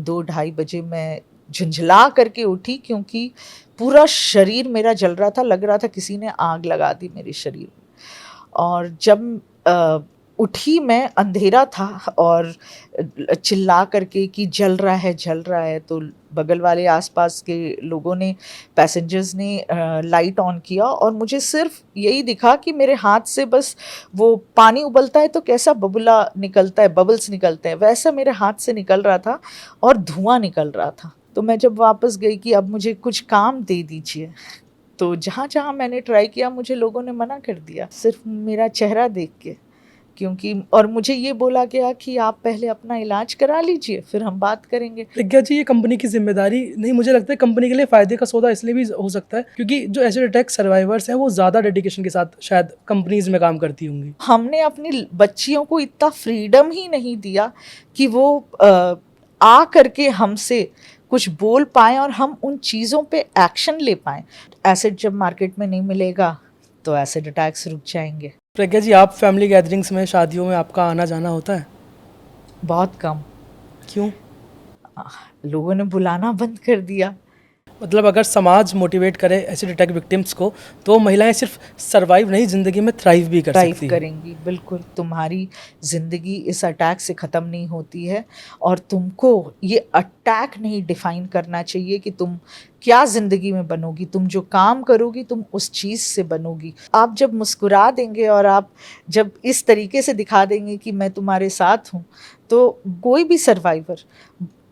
2 ढाई बजे मैं झुंझला करके उठी, क्योंकि पूरा शरीर मेरा जल रहा था, लग रहा था किसी ने आग लगा दी मेरे शरीर में। और जब उठी मैं, अंधेरा था, और चिल्ला करके कि जल रहा है, जल रहा है, तो बगल वाले आसपास के लोगों ने, पैसेंजर्स ने लाइट ऑन किया, और मुझे सिर्फ यही दिखा कि मेरे हाथ से बस वो पानी उबलता है तो कैसा बबुला निकलता है, बबल्स निकलते हैं, वैसा मेरे हाथ से निकल रहा था और धुआं निकल रहा था। तो मैं जब वापस गई कि अब मुझे कुछ काम दे दीजिए, तो जहाँ जहाँ मैंने ट्राई किया मुझे लोगों ने मना कर दिया, सिर्फ मेरा चेहरा देख के। क्योंकि और मुझे ये बोला गया कि आप पहले अपना इलाज करा लीजिए, फिर हम बात करेंगे। प्रज्ञा जी, ये कंपनी की जिम्मेदारी नहीं, मुझे लगता है कंपनी के लिए फ़ायदे का सौदा इसलिए भी हो सकता है क्योंकि जो एसिड अटैक सर्वाइवर्स हैं वो ज़्यादा डेडिकेशन के साथ शायद कंपनीज में काम करती होंगी। हमने अपनी बच्चियों को इतना फ्रीडम ही नहीं दिया कि वो आ करके हमसे कुछ बोल पाएँ और हम उन चीज़ों पे एक्शन ले पाएँ। एसिड जब मार्केट में नहीं मिलेगा तो एसिड अटैक्स रुक जाएंगे। प्रज्ञा जी, आप फैमिली गैदरिंग्स में, शादियों में आपका आना जाना होता है? बहुत कम। क्यों? लोगों ने बुलाना बंद कर दिया। मतलब अगर समाज मोटिवेट करे एसिड अटैक विक्टिम्स को तो महिलाएं सिर्फ सर्वाइव नहीं, ज़िंदगी में थ्राइव भी कर थ्राइव सकती हैं। करेंगी, बिल्कुल। तुम्हारी ज़िंदगी इस अटैक से ख़त्म नहीं होती है, और तुमको ये अटैक नहीं डिफ़ाइन करना चाहिए कि तुम क्या ज़िंदगी में बनोगी। तुम जो काम करोगी तुम उस चीज़ से बनोगी। आप जब मुस्कुरा देंगे और आप जब इस तरीके से दिखा देंगे कि मैं तुम्हारे साथ हूँ, तो कोई भी सर्वाइवर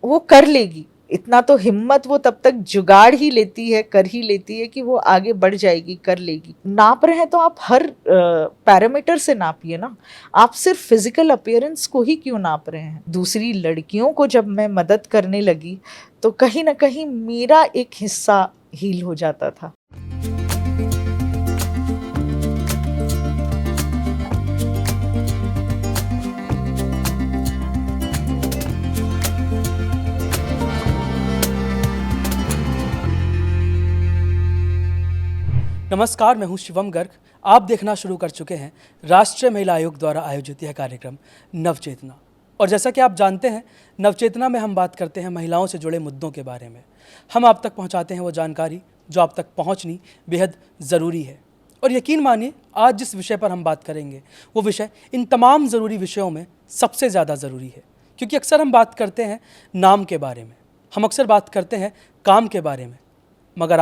वो कर लेगी। इतना तो हिम्मत वो तब तक जुगाड़ ही लेती है, कर ही लेती है कि वो आगे बढ़ जाएगी, कर लेगी। नाप रहे हैं तो आप हर पैरामीटर से नापिए ना, आप सिर्फ फिजिकल अपीयरेंस को ही क्यों नाप रहे हैं। दूसरी लड़कियों को जब मैं मदद करने लगी तो कहीं ना कहीं मेरा एक हिस्सा हील हो जाता था। नमस्कार, मैं हूं शिवम गर्ग। आप देखना शुरू कर चुके हैं राष्ट्रीय महिला आयोग द्वारा आयोजित यह कार्यक्रम नवचेतना। और जैसा कि आप जानते हैं, नवचेतना में हम बात करते हैं महिलाओं से जुड़े मुद्दों के बारे में। हम आप तक पहुंचाते हैं वो जानकारी जो आप तक पहुंचनी बेहद ज़रूरी है। और यकीन मानिए, आज जिस विषय पर हम बात करेंगे वो विषय इन तमाम ज़रूरी विषयों में सबसे ज़्यादा ज़रूरी है। क्योंकि अक्सर हम बात करते हैं नाम के बारे में, हम अक्सर बात करते हैं काम के बारे में, मगर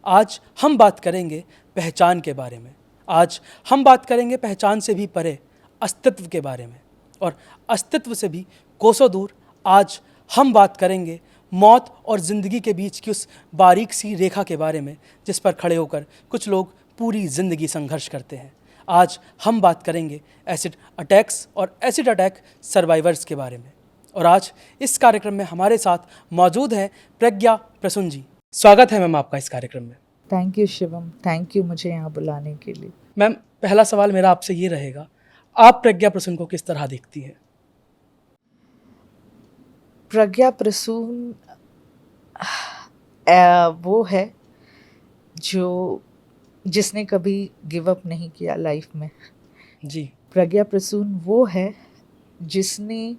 आज हम बात करेंगे पहचान के बारे में। आज हम बात करेंगे पहचान से भी परे अस्तित्व के बारे में, और अस्तित्व से भी कोसों दूर आज हम बात करेंगे मौत और ज़िंदगी के बीच की उस बारीक सी रेखा के बारे में जिस पर खड़े होकर कुछ लोग पूरी ज़िंदगी संघर्ष करते हैं। आज हम बात करेंगे एसिड अटैक्स और एसिड अटैक सर्वाइवर्स के बारे में। और आज इस कार्यक्रम में हमारे साथ मौजूद हैं प्रज्ञा प्रसून जी। स्वागत है मैम आपका इस कार्यक्रम में। Thank you Shivam, thank you मुझे यहाँ बुलाने के लिए। मैम, पहला सवाल मेरा आपसे ये रहेगा, आप प्रज्ञा प्रसून को किस तरह देखती हैं? प्रज्ञा प्रसून वो है जो जिसने कभी गिव अप नहीं किया लाइफ में। जी। प्रज्ञा प्रसून वो है जिसने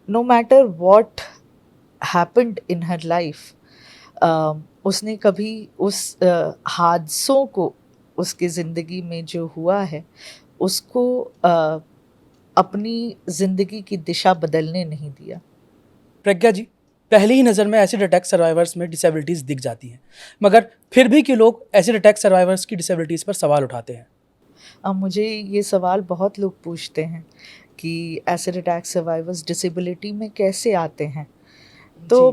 no matter what happened in her life, उसने कभी उस हादसों को, उसके ज़िंदगी में जो हुआ है उसको अपनी ज़िंदगी की दिशा बदलने नहीं दिया। प्रज्ञा जी, पहली ही नज़र में एसिड अटैक सर्वाइवर्स में डिसेबिलिटीज़ दिख जाती हैं, मगर फिर भी क्यों लोग एसिड अटैक सर्वाइवर्स की डिसेबिलिटीज़ पर सवाल उठाते हैं? अब मुझे ये सवाल बहुत लोग पूछते हैं कि एसिड अटैक सर्वाइवर्स डिसेबिलिटी में कैसे आते हैं। तो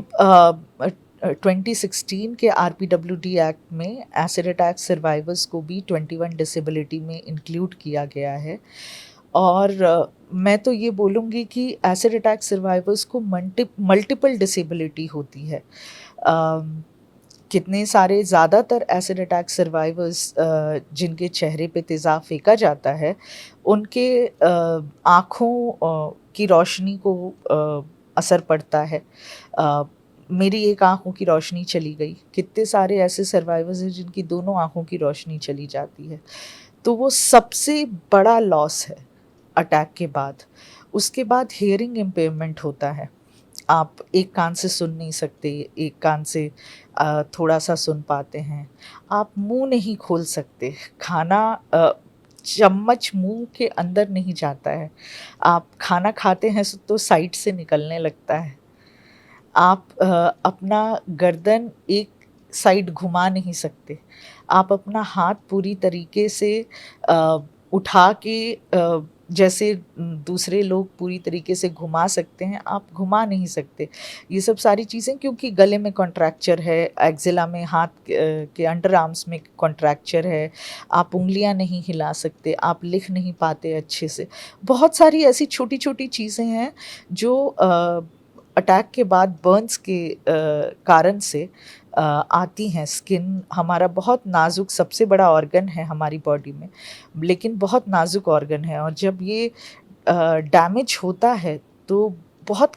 2016 के RPWD एक्ट में एसिड अटैक सर्वाइवर्स को भी 21 डिसेबिलिटी में इंक्लूड किया गया है। और मैं तो ये बोलूँगी कि एसिड अटैक सर्वाइवर्स को मल्टीपल डिसेबिलिटी होती है। कितने सारे, ज़्यादातर एसिड अटैक सर्वाइवर्स जिनके चेहरे पे तेज़ाब फेंका जाता है, उनके आँखों की रोशनी को असर पड़ता है। मेरी एक आँखों की रोशनी चली गई। कितने सारे ऐसे सर्वाइवर्स हैं जिनकी दोनों आँखों की रोशनी चली जाती है। तो वो सबसे बड़ा लॉस है अटैक के बाद। उसके बाद हियरिंग इम्पेयरमेंट होता है। आप एक कान से सुन नहीं सकते, एक कान से थोड़ा सा सुन पाते हैं। आप मुंह नहीं खोल सकते, खाना चम्मच मुंह के अंदर नहीं जाता है। आप खाना खाते हैं तो साइड से निकलने लगता है। आप अपना गर्दन एक साइड घुमा नहीं सकते। आप अपना हाथ पूरी तरीके से उठा के जैसे दूसरे लोग पूरी तरीके से घुमा सकते हैं, आप घुमा नहीं सकते। ये सब सारी चीज़ें क्योंकि गले में कॉन्ट्रैक्चर है, एक्जिला में हाथ के अंडर आर्म्स में कॉन्ट्रैक्चर है, आप उँगलियां नहीं हिला सकते, आप लिख नहीं पाते अच्छे से। बहुत सारी ऐसी छोटी-छोटी चीज़ें हैं जो अटैक के बाद बर्न्स के कारण से आती हैं। स्किन हमारा बहुत नाज़ुक सबसे बड़ा ऑर्गन है हमारी बॉडी में, लेकिन बहुत नाज़ुक ऑर्गन है और जब ये डैमेज होता है तो बहुत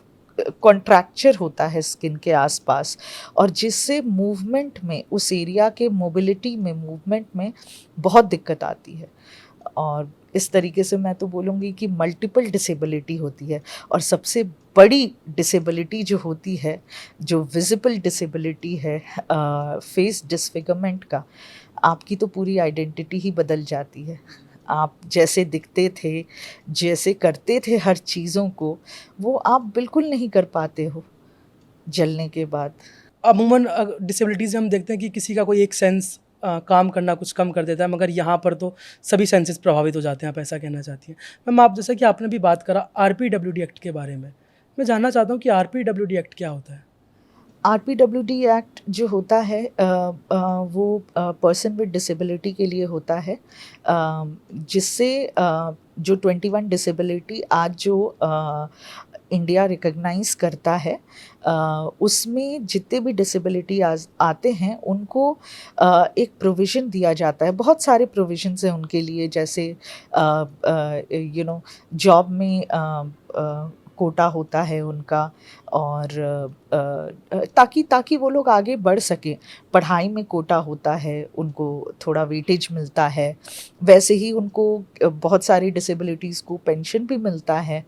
कॉन्ट्रैक्चर होता है स्किन के आसपास और जिससे मूवमेंट में उस एरिया के मोबिलिटी में मूवमेंट में बहुत दिक्कत आती है। और इस तरीके से मैं तो बोलूँगी कि मल्टीपल डिसेबिलिटी होती है और सबसे बड़ी डिसेबिलिटी जो होती है, जो विजिबल डिसेबिलिटी है फेस डिसफिगरमेंट का, आपकी तो पूरी आइडेंटिटी ही बदल जाती है। आप जैसे दिखते थे, जैसे करते थे हर चीज़ों को, वो आप बिल्कुल नहीं कर पाते हो जलने के बाद। अमूमन डिसेबिलिटीज़ में हम देखते हैं कि किसी का कोई एक सेंस काम करना कुछ कम कर देता है, मगर यहाँ पर तो सभी सेंसेस प्रभावित हो जाते हैं, आप ऐसा कहना चाहती हैं। मैम, आप जैसा कि आपने भी बात करा आरपीडब्ल्यूडी एक्ट के बारे में, मैं जानना चाहता हूँ कि आरपीडब्ल्यूडी एक्ट क्या होता है? आरपीडब्ल्यूडी एक्ट जो होता है वो पर्सन विद डिसेबिलिटी के लिए होता है, जिससे जो 21 डिसेबिलिटी आज जो इंडिया रिकॉग्नाइज करता है, उसमें जितने भी डिसेबिलिटी आते हैं उनको एक प्रोविज़न दिया जाता है। बहुत सारे प्रोविज़न्स हैं उनके लिए, जैसे जॉब में कोटा होता है उनका, और ताकि ताकि वो लोग आगे बढ़ सकें। पढ़ाई में कोटा होता है, उनको थोड़ा वेटेज मिलता है। वैसे ही उनको बहुत सारी डिसेबिलिटीज़ को पेंशन भी मिलता है।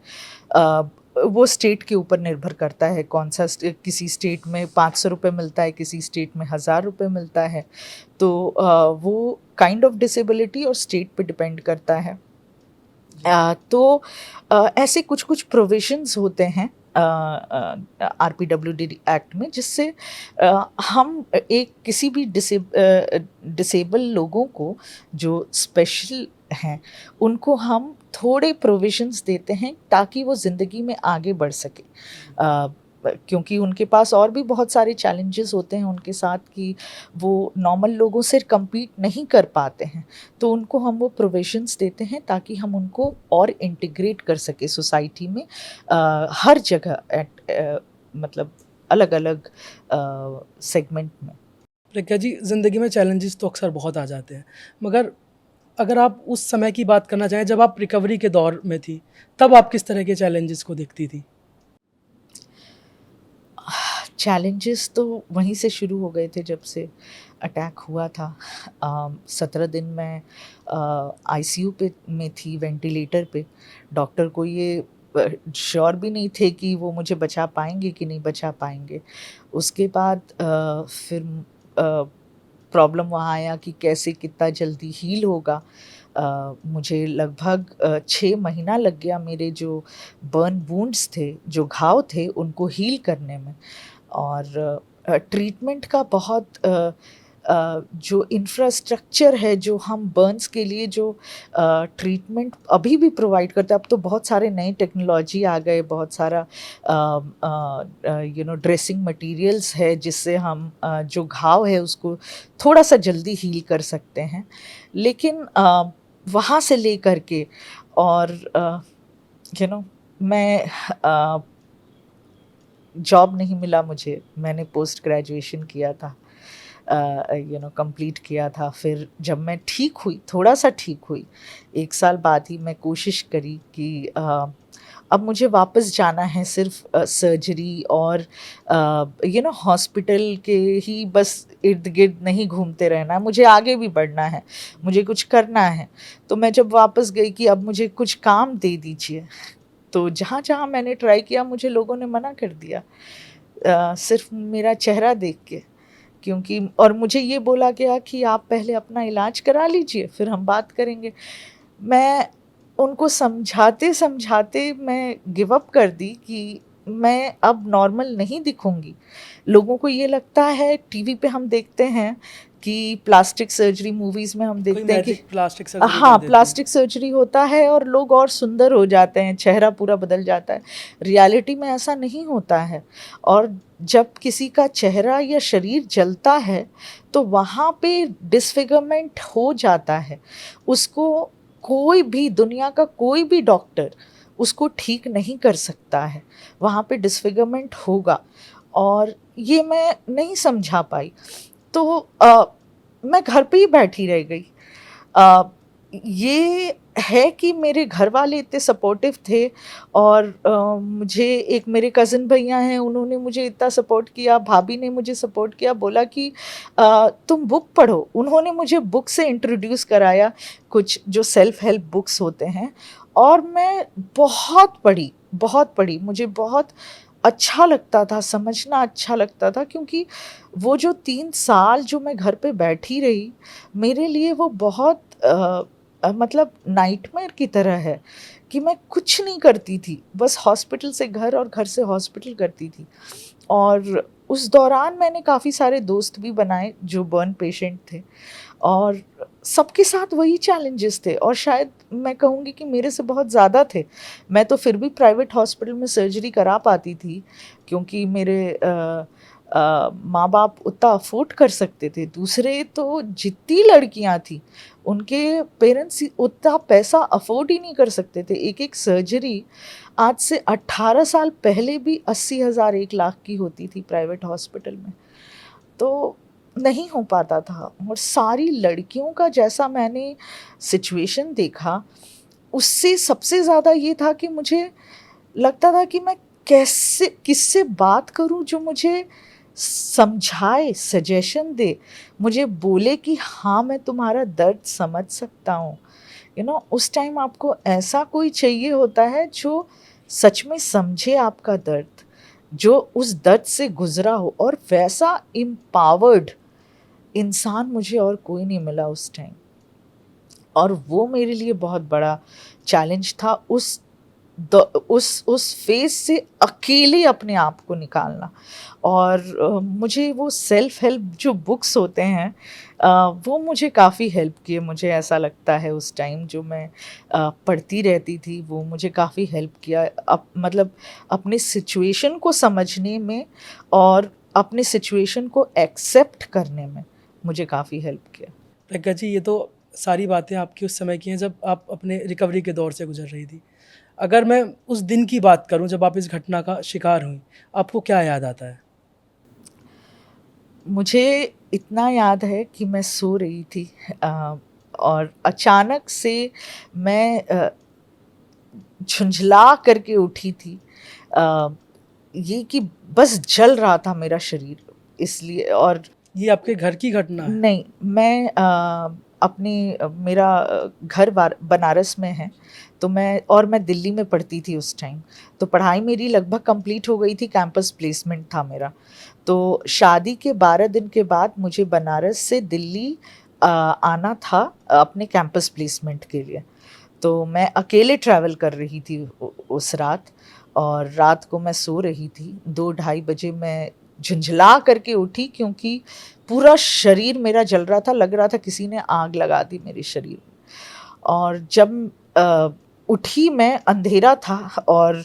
वो स्टेट के ऊपर निर्भर करता है, कौन सा किसी स्टेट में 500 रुपये मिलता है, किसी स्टेट में 1000 रुपये मिलता है। तो वो काइंड ऑफ डिसेबिलिटी और स्टेट पे डिपेंड करता है। तो ऐसे कुछ कुछ प्रोविजंस होते हैं आरपीडब्ल्यूडी एक्ट में, जिससे हम एक किसी भी डिसेबल लोगों को जो स्पेशल हैं उनको हम थोड़े प्रोविजंस देते हैं ताकि वो ज़िंदगी में आगे बढ़ सके। क्योंकि उनके पास और भी बहुत सारे चैलेंजेस होते हैं उनके साथ कि वो नॉर्मल लोगों से compete नहीं कर पाते हैं, तो उनको हम वो प्रोविजंस देते हैं ताकि हम उनको और इंटीग्रेट कर सके सोसाइटी में, हर जगह मतलब अलग अलग सेगमेंट में। प्रज्ञा जी, ज़िंदगी में चैलेंजेस तो अक्सर बहुत आ जाते हैं, मगर अगर आप उस समय की बात करना चाहें जब आप रिकवरी के दौर में थी, तब आप किस तरह के चैलेंजेस को देखती थी? चैलेंजेस तो वहीं से शुरू हो गए थे जब से अटैक हुआ था। 17 दिन मैं आईसीयू पे में थी, वेंटिलेटर पे। डॉक्टर को ये श्योर भी नहीं थे कि वो मुझे बचा पाएंगे कि नहीं बचा पाएंगे। उसके बाद फिर प्रॉब्लम वहाँ आया कि कैसे कितना जल्दी हील होगा। मुझे लगभग 6 महीना लग गया मेरे जो बर्न वुंड्स थे, जो घाव थे, उनको हील करने में। और ट्रीटमेंट का बहुत जो इंफ्रास्ट्रक्चर है, जो हम बर्न्स के लिए जो ट्रीटमेंट अभी भी प्रोवाइड करते हैं, अब तो बहुत सारे नए टेक्नोलॉजी आ गए, बहुत सारा ड्रेसिंग मटेरियल्स है जिससे हम जो घाव है उसको थोड़ा सा जल्दी हील कर सकते हैं। लेकिन वहाँ से ले कर के और मैं जॉब नहीं मिला मुझे, मैंने पोस्ट ग्रेजुएशन किया था, कंप्लीट किया था। फिर जब मैं ठीक हुई, थोड़ा सा ठीक हुई, 1 साल बाद ही मैं कोशिश करी कि अब मुझे वापस जाना है, सिर्फ सर्जरी और हॉस्पिटल के ही बस इर्द गिर्द नहीं घूमते रहना है, मुझे आगे भी बढ़ना है, मुझे कुछ करना है। तो मैं जब वापस गई कि अब मुझे कुछ काम दे दीजिए, तो जहाँ-जहाँ मैंने ट्राई किया मुझे लोगों ने मना कर दिया, सिर्फ़ मेरा चेहरा देख के। क्योंकि और मुझे ये बोला गया कि आप पहले अपना इलाज करा लीजिए, फिर हम बात करेंगे। मैं उनको समझाते-समझाते मैं गिव अप कर दी कि मैं अब नॉर्मल नहीं दिखूँगी। लोगों को ये लगता है, टीवी पे हम देखते हैं कि प्लास्टिक सर्जरी, मूवीज़ में हम कोई देखते हैं कि मैजिक प्लास्टिक सर्जरी कर हाँ, देते हैं। प्लास्टिक सर्जरी होता है और लोग और सुंदर हो जाते हैं, चेहरा पूरा बदल जाता है। रियलिटी में ऐसा नहीं होता है। और जब किसी का चेहरा या शरीर जलता है, तो वहाँ पे डिसफिगरमेंट हो जाता है। उसको कोई भी, दुनिया का कोई भी डॉक्टर उसको ठीक नहीं कर सकता है। वहाँ पे डिसफिगरमेंट होगा और ये मैं नहीं समझा पाई। तो मैं घर पे ही बैठी रह गई। अ, ये है कि मेरे घर वाले इतने सपोर्टिव थे और मुझे, एक मेरे कज़िन भैया हैं, उन्होंने मुझे इतना सपोर्ट किया, भाभी ने मुझे सपोर्ट किया, बोला कि तुम बुक पढ़ो। उन्होंने मुझे बुक से इंट्रोड्यूस कराया, कुछ जो सेल्फ हेल्प बुक्स होते हैं, और मैं बहुत पढ़ी। मुझे बहुत अच्छा लगता था, समझना अच्छा लगता था, क्योंकि वो जो 3 साल जो मैं घर पे बैठी रही, मेरे लिए वो बहुत मतलब नाइटमेयर की तरह है कि मैं कुछ नहीं करती थी, बस हॉस्पिटल से घर और घर से हॉस्पिटल करती थी। और उस दौरान मैंने काफ़ी सारे दोस्त भी बनाए जो बर्न पेशेंट थे, और सबके साथ वही चैलेंजेस थे, और शायद मैं कहूँगी कि मेरे से बहुत ज़्यादा थे। मैं तो फिर भी प्राइवेट हॉस्पिटल में सर्जरी करा पाती थी, क्योंकि मेरे माँ-बाप उतना अफ़ोर्ड कर सकते थे। दूसरे तो जितनी लड़कियाँ थीं, उनके पेरेंट्स उतना पैसा अफ़ोर्ड ही नहीं कर सकते थे। एक-एक सर्जरी आज से 18 साल पहले भी 80,000 1 लाख की होती थी प्राइवेट हॉस्पिटल में। तो नहीं हो पाता था, और सारी लड़कियों का जैसा मैंने सिचुएशन देखा, उससे सबसे ज़्यादा ये था कि मुझे लगता था कि मैं कैसे, किससे बात करूं जो मुझे समझाए, सजेशन दे, मुझे बोले कि हाँ, मैं तुम्हारा दर्द समझ सकता हूँ। उस टाइम आपको ऐसा कोई चाहिए होता है जो सच में समझे आपका दर्द, जो उस दर्द से गुजरा हो, और वैसा एम्पावर्ड इंसान मुझे और कोई नहीं मिला उस टाइम। और वो मेरे लिए बहुत बड़ा चैलेंज था, उस फेज़ से अकेले अपने आप को निकालना। और मुझे वो सेल्फ हेल्प जो बुक्स होते हैं, वो मुझे काफ़ी हेल्प किए। मुझे ऐसा लगता है उस टाइम जो मैं पढ़ती रहती थी, वो मुझे काफ़ी हेल्प किया, मतलब अपनी सिचुएशन को समझने में और अपनी सिचुएशन को एक्सेप्ट करने में मुझे काफ़ी हेल्प किया। प्रज्ञा जी, ये तो सारी बातें आपकी उस समय की हैं जब आप अपने रिकवरी के दौर से गुजर रही थी। अगर मैं उस दिन की बात करूं जब आप इस घटना का शिकार हुई, आपको क्या याद आता है? मुझे इतना याद है कि मैं सो रही थी, और अचानक से मैं झुंझला करके उठी थी। अ, ये कि बस जल रहा था मेरा शरीर, इसलिए। और ये आपके घर की घटना है? नहीं, मैं मेरा घर बनारस में है, तो मैं दिल्ली में पढ़ती थी उस टाइम। तो पढ़ाई मेरी लगभग कंप्लीट हो गई थी, कैंपस प्लेसमेंट था मेरा। तो शादी के 12 दिन के बाद मुझे बनारस से दिल्ली आना था अपने कैंपस प्लेसमेंट के लिए। तो मैं अकेले ट्रैवल कर रही थी उस रात, और रात को मैं सो रही थी। 2 ढाई बजे मैं झुंझला करके उठी, क्योंकि पूरा शरीर मेरा जल रहा था, लग रहा था किसी ने आग लगा दी मेरे शरीर में। और जब उठी मैं, अंधेरा था, और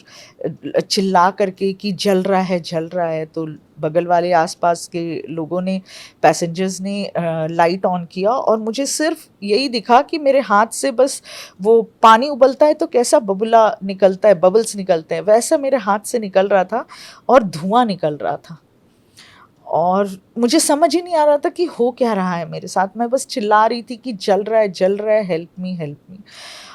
चिल्ला करके कि जल रहा है, तो बगल वाले आसपास के लोगों ने, पैसेंजर्स ने लाइट ऑन किया, और मुझे सिर्फ यही दिखा कि मेरे हाथ से बस वो पानी उबलता है तो कैसा बबुला निकलता है, बबल्स निकलते हैं, वैसा मेरे हाथ से निकल रहा था, और धुआं निकल रहा था। और मुझे समझ ही नहीं आ रहा था कि हो क्या रहा है मेरे साथ। मैं बस चिल्ला रही थी कि जल रहा है, हेल्प मी, हेल्प मी।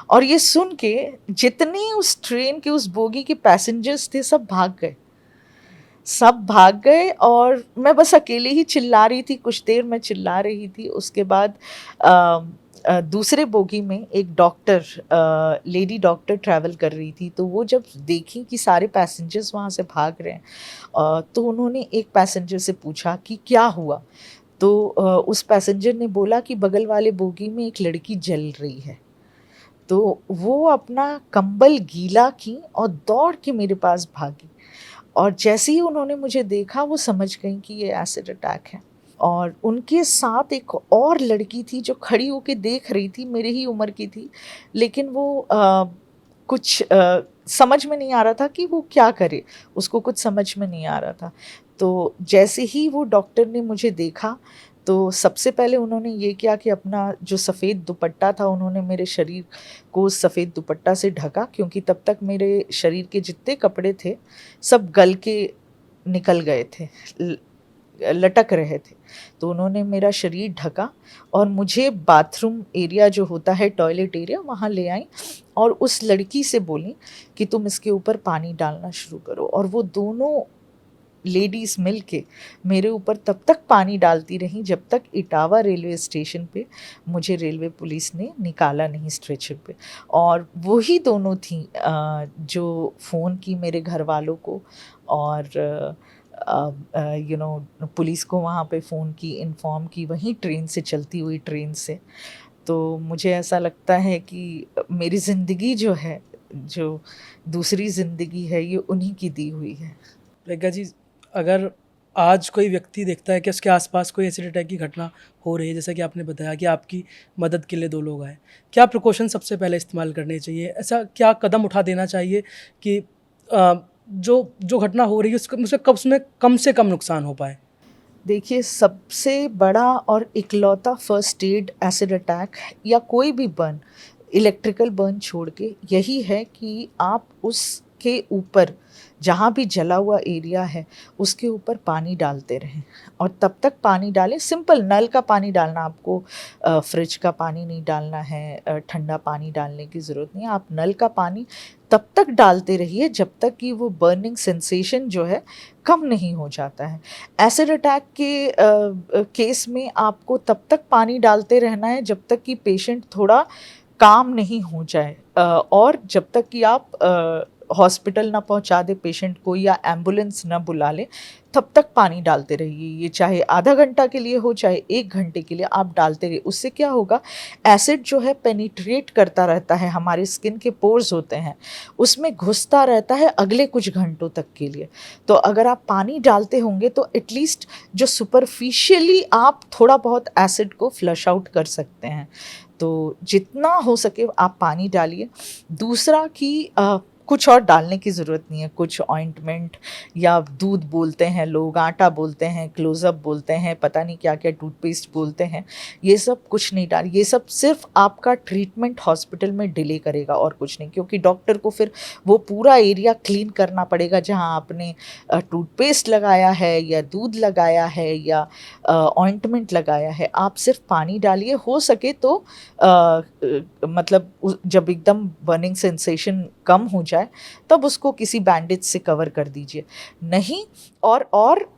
और ये सुन के जितने उस ट्रेन के उस बोगी के पैसेंजर्स थे, सब भाग गए, और मैं बस अकेले ही चिल्ला रही थी। कुछ देर मैं चिल्ला रही थी, उसके बाद दूसरे बोगी में एक डॉक्टर, लेडी डॉक्टर ट्रैवल कर रही थी, तो वो जब देखी कि सारे पैसेंजर्स वहाँ से भाग रहे हैं, तो उन्होंने एक पैसेंजर से पूछा कि क्या हुआ। तो उस पैसेंजर ने बोला कि बगल वाले बोगी में एक लड़की जल रही है। तो वो अपना कंबल गीला की और दौड़ के मेरे पास भागी, और जैसे ही उन्होंने मुझे देखा वो समझ गई कि ये एसिड अटैक है। और उनके साथ एक और लड़की थी जो खड़ी होके देख रही थी, मेरे ही उम्र की थी, लेकिन वो कुछ समझ में नहीं आ रहा था कि वो क्या करे, उसको कुछ समझ में नहीं आ रहा था। तो जैसे ही वो डॉक्टर ने मुझे देखा, तो सबसे पहले उन्होंने ये किया कि अपना जो सफ़ेद दुपट्टा था उन्होंने मेरे शरीर को उस सफ़ेद दुपट्टा से ढका, क्योंकि तब तक मेरे शरीर के जितने कपड़े थे सब गल के निकल गए थे, लटक रहे थे। तो उन्होंने मेरा शरीर ढका और मुझे बाथरूम एरिया जो होता है, टॉयलेट एरिया, वहाँ ले आई और उस लड़की से बोली कि तुम इसके ऊपर पानी डालना शुरू करो। और वो दोनों लेडीज़ मिल के मेरे ऊपर तब तक पानी डालती रहीं जब तक इटावा रेलवे स्टेशन पे मुझे रेलवे पुलिस ने निकाला नहीं स्ट्रेचर पे। और वही दोनों थीं जो फ़ोन की मेरे घर वालों को, और पुलिस को वहाँ पे फ़ोन की, इन्फॉर्म की, वहीं ट्रेन से, चलती हुई ट्रेन से। तो मुझे ऐसा लगता है कि मेरी ज़िंदगी जो है, जो दूसरी ज़िंदगी है, ये उन्हीं की दी हुई है। प्रज्ञा जी, अगर आज कोई व्यक्ति देखता है कि उसके आसपास कोई एसिड अटैक की घटना हो रही है, जैसा कि आपने बताया कि आपकी मदद के लिए 2 लोग आए, क्या प्रिकॉशन सबसे पहले इस्तेमाल करने चाहिए? ऐसा क्या कदम उठा देना चाहिए कि जो जो घटना हो रही है उसमें कम से कम नुकसान हो पाए? देखिए, सबसे बड़ा और इकलौता फ़र्स्ट एड एसिड अटैक या कोई भी बर्न, इलेक्ट्रिकल बर्न छोड़ के, यही है कि आप उसके ऊपर, जहाँ भी जला हुआ एरिया है, उसके ऊपर पानी डालते रहें। और तब तक पानी डालें, सिंपल नल का पानी डालना, आपको फ्रिज का पानी नहीं डालना है, ठंडा पानी डालने की ज़रूरत नहीं है। आप नल का पानी तब तक डालते रहिए जब तक कि वो बर्निंग सेंसेशन जो है कम नहीं हो जाता है। एसिड अटैक के केस में आपको तब तक पानी डालते रहना है जब तक कि पेशेंट थोड़ा काम नहीं हो जाए, और जब तक कि आप हॉस्पिटल ना पहुंचा दे पेशेंट को या एम्बुलेंस ना बुला लें, तब तक पानी डालते रहिए। ये चाहे आधा घंटा के लिए हो, चाहे 1 घंटे के लिए, आप डालते रहिए। उससे क्या होगा, एसिड जो है पेनिट्रेट करता रहता है, हमारे स्किन के पोर्स होते हैं, उसमें घुसता रहता है अगले कुछ घंटों तक के लिए। तो अगर आप पानी डालते होंगे तो एटलीस्ट जो सुपरफिशियली आप थोड़ा बहुत एसिड को फ्लश आउट कर सकते हैं। तो जितना हो सके आप पानी डालिए। दूसरा कि कुछ और डालने की ज़रूरत नहीं है, कुछ ऑइंटमेंट या दूध बोलते हैं लोग, आटा बोलते हैं, क्लोज़अप बोलते हैं, पता नहीं क्या-क्या टूथपेस्ट बोलते हैं, ये सब कुछ नहीं डाल, ये सब सिर्फ आपका ट्रीटमेंट हॉस्पिटल में डिले करेगा और कुछ नहीं। क्योंकि डॉक्टर को फिर वो पूरा एरिया क्लीन करना पड़ेगा जहाँ आपने टूथपेस्ट लगाया है या दूध लगाया है या ऑइंटमेंट लगाया है। आप सिर्फ पानी डालिए, हो सके तो मतलब जब एकदम बर्निंग सेंसेशन कम हो जाए तब उसको किसी बैंडेज से कवर कर दीजिए। नहीं, और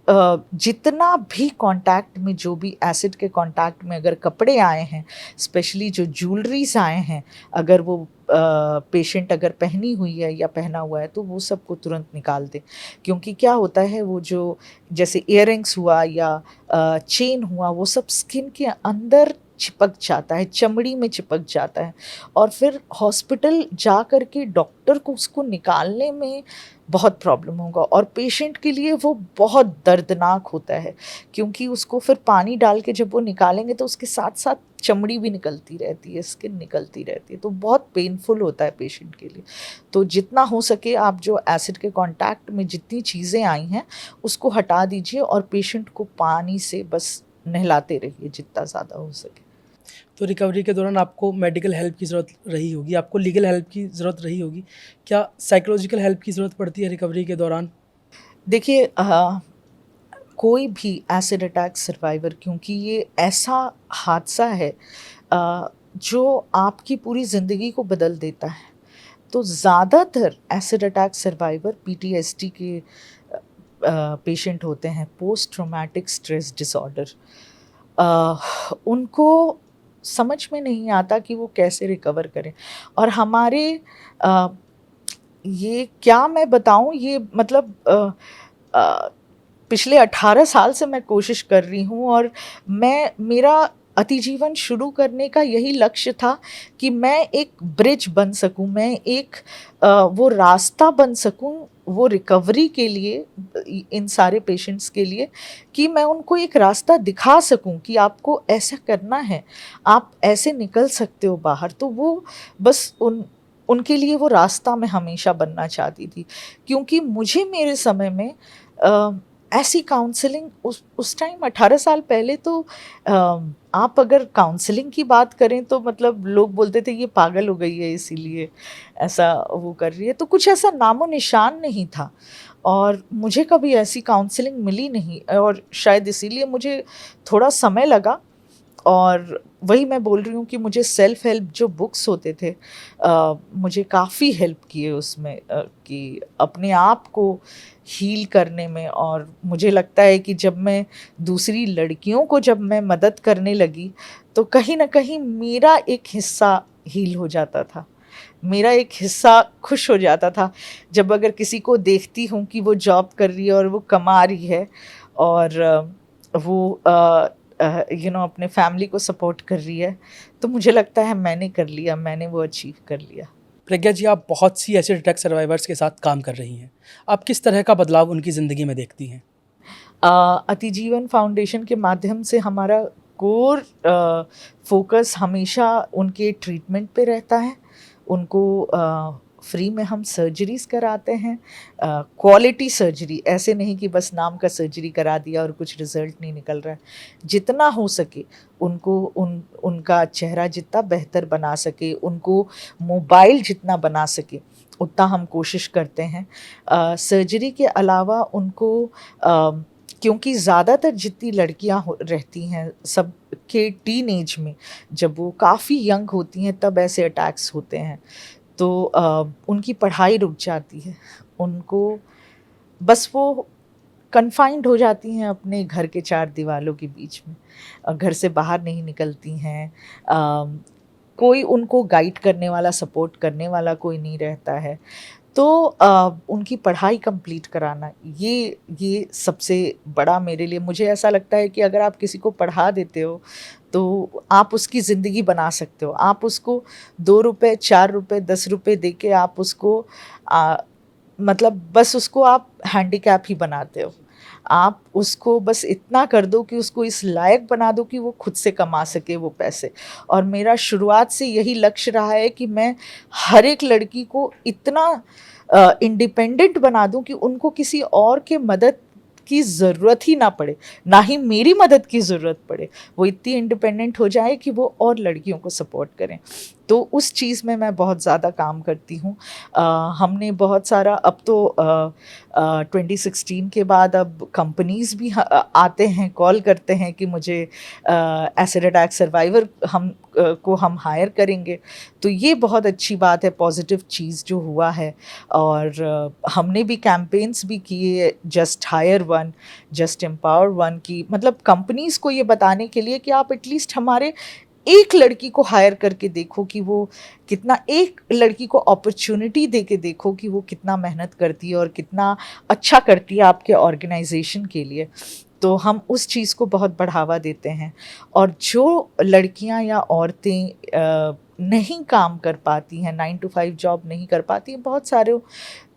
जितना भी कांटेक्ट में, जो भी एसिड के कांटेक्ट में अगर कपड़े आए हैं, स्पेशली जो ज्वेलरीज आए हैं, अगर वो पेशेंट अगर पहनी हुई है या पहना हुआ है, तो वो सबको तुरंत निकाल दें। क्योंकि क्या होता है, वो जो जैसे इयररिंग्स हुआ या चेन हुआ, वो सब स्किन के अंदर चिपक जाता है, चमड़ी में चिपक जाता है, और फिर हॉस्पिटल जा कर के डॉक्टर को उसको निकालने में बहुत प्रॉब्लम होगा, और पेशेंट के लिए वो बहुत दर्दनाक होता है। क्योंकि उसको फिर पानी डाल के जब वो निकालेंगे तो उसके साथ साथ चमड़ी भी निकलती रहती है, स्किन निकलती रहती है, तो बहुत पेनफुल होता है पेशेंट के लिए। तो जितना हो सके आप जो एसिड के कांटेक्ट में जितनी चीज़ें आई हैं उसको हटा दीजिए, और पेशेंट को पानी से बस नहलाते रहिए जितना ज़्यादा हो सके। तो रिकवरी के दौरान आपको मेडिकल हेल्प की ज़रूरत रही होगी, आपको लीगल हेल्प की ज़रूरत रही होगी, क्या साइकोलॉजिकल हेल्प की ज़रूरत पड़ती है रिकवरी के दौरान? देखिए, कोई भी एसिड अटैक सर्वाइवर, क्योंकि ये ऐसा हादसा है जो आपकी पूरी ज़िंदगी को बदल देता है, तो ज़्यादातर एसिड अटैक सर्वाइवर पीटीएसडी के पेशेंट होते हैं, पोस्ट ट्रॉमेटिक स्ट्रेस डिसऑर्डर। उनको समझ में नहीं आता कि वो कैसे रिकवर करें। और हमारे अ, ये क्या मैं बताऊँ, ये मतलब अ, पिछले 18 साल से मैं कोशिश कर रही हूँ, और मेरा अतिजीवन शुरू करने का यही लक्ष्य था कि मैं एक ब्रिज बन सकूँ, मैं एक वो रास्ता बन सकूँ वो रिकवरी के लिए, इन सारे पेशेंट्स के लिए, कि मैं उनको एक रास्ता दिखा सकूँ कि आपको ऐसा करना है, आप ऐसे निकल सकते हो बाहर। तो वो बस उनके लिए वो रास्ता मैं हमेशा बनना चाहती थी, क्योंकि मुझे मेरे समय में अ, ऐसी काउंसलिंग उस टाइम 18 साल पहले तो आप अगर काउंसलिंग की बात करें तो मतलब लोग बोलते थे ये पागल हो गई है इसीलिए ऐसा वो कर रही है, तो कुछ ऐसा नामो निशान नहीं था। और मुझे कभी ऐसी काउंसलिंग मिली नहीं, और शायद इसीलिए मुझे थोड़ा समय लगा। और वही मैं बोल रही हूँ कि मुझे सेल्फ हेल्प जो बुक्स होते थे, मुझे काफ़ी हेल्प किए उसमें, कि अपने आप को हील करने में। और मुझे लगता है कि जब मैं दूसरी लड़कियों को जब मैं मदद करने लगी, तो कहीं न कहीं मेरा एक हिस्सा हील हो जाता था, मेरा एक हिस्सा खुश हो जाता था। जब अगर किसी को देखती हूँ कि वो जॉब कर रही है और वो कमा रही है, और वो अपने फैमिली को सपोर्ट कर रही है, तो मुझे लगता है मैंने कर लिया, मैंने वो अचीव कर लिया। प्रज्ञा जी, आप बहुत सी ऐसे ड्रग सर्वाइवर्स के साथ काम कर रही हैं। आप किस तरह का बदलाव उनकी ज़िंदगी में देखती हैं? अतिजीवन फाउंडेशन के माध्यम से हमारा कोर फोकस हमेशा उनके ट्रीटमेंट पे रहता है। उनको फ्री में हम सर्जरीज कराते हैं, क्वालिटी सर्जरी, ऐसे नहीं कि बस नाम का सर्जरी करा दिया और कुछ रिजल्ट नहीं निकल रहा है। जितना हो सके उनको उनका चेहरा जितना बेहतर बना सके, उनको मोबाइल जितना बना सके, उतना हम कोशिश करते हैं। सर्जरी के अलावा उनको क्योंकि ज़्यादातर जितनी लड़कियां रहती हैं सब के टीन एज में, जब वो काफ़ी यंग होती हैं तब ऐसे अटैक्स होते हैं, तो उनकी पढ़ाई रुक जाती है। उनको बस वो कन्फाइंड हो जाती हैं अपने घर के चार दीवारों के बीच में, घर से बाहर नहीं निकलती हैं। कोई उनको गाइड करने वाला, सपोर्ट करने वाला कोई नहीं रहता है। तो उनकी पढ़ाई कंप्लीट कराना, ये सबसे बड़ा मेरे लिए, मुझे ऐसा लगता है कि अगर आप किसी को पढ़ा देते हो तो आप उसकी ज़िंदगी बना सकते हो। आप उसको 2 रुपए, 4 रुपए, 10 रुपए दे के आप उसको मतलब बस उसको आप हैंडीकैप ही बनाते हो। आप उसको बस इतना कर दो कि उसको इस लायक बना दो कि वो खुद से कमा सके वो पैसे। और मेरा शुरुआत से यही लक्ष्य रहा है कि मैं हर एक लड़की को इतना इंडिपेंडेंट बना दूं कि उनको किसी और के मदद की ज़रूरत ही ना पड़े, ना ही मेरी मदद की ज़रूरत पड़े। वो इतनी इंडिपेंडेंट हो जाए कि वो और लड़कियों को सपोर्ट करें। तो उस चीज़ में मैं बहुत ज़्यादा काम करती हूँ। हमने बहुत सारा, अब तो 2016 के बाद अब कंपनीज़ भी आते हैं, कॉल करते हैं कि मुझे एसिड अटैक सर्वाइवर को हम हायर करेंगे। तो ये बहुत अच्छी बात है, पॉजिटिव चीज़ जो हुआ है। और हमने भी कैंपेन्स भी किए, just hire one, just empower one, की मतलब कंपनीज़ को ये बताने के लिए कि आप एटलीस्ट हमारे एक लड़की को हायर करके देखो कि वो कितना, एक लड़की को अपॉर्चुनिटी दे के देखो कि वो कितना मेहनत करती है और कितना अच्छा करती है आपके ऑर्गेनाइजेशन के लिए। तो हम उस चीज़ को बहुत बढ़ावा देते हैं। और जो लड़कियां या औरतें नहीं काम कर पाती हैं, 9 to 5 जॉब नहीं कर पाती हैं, बहुत सारे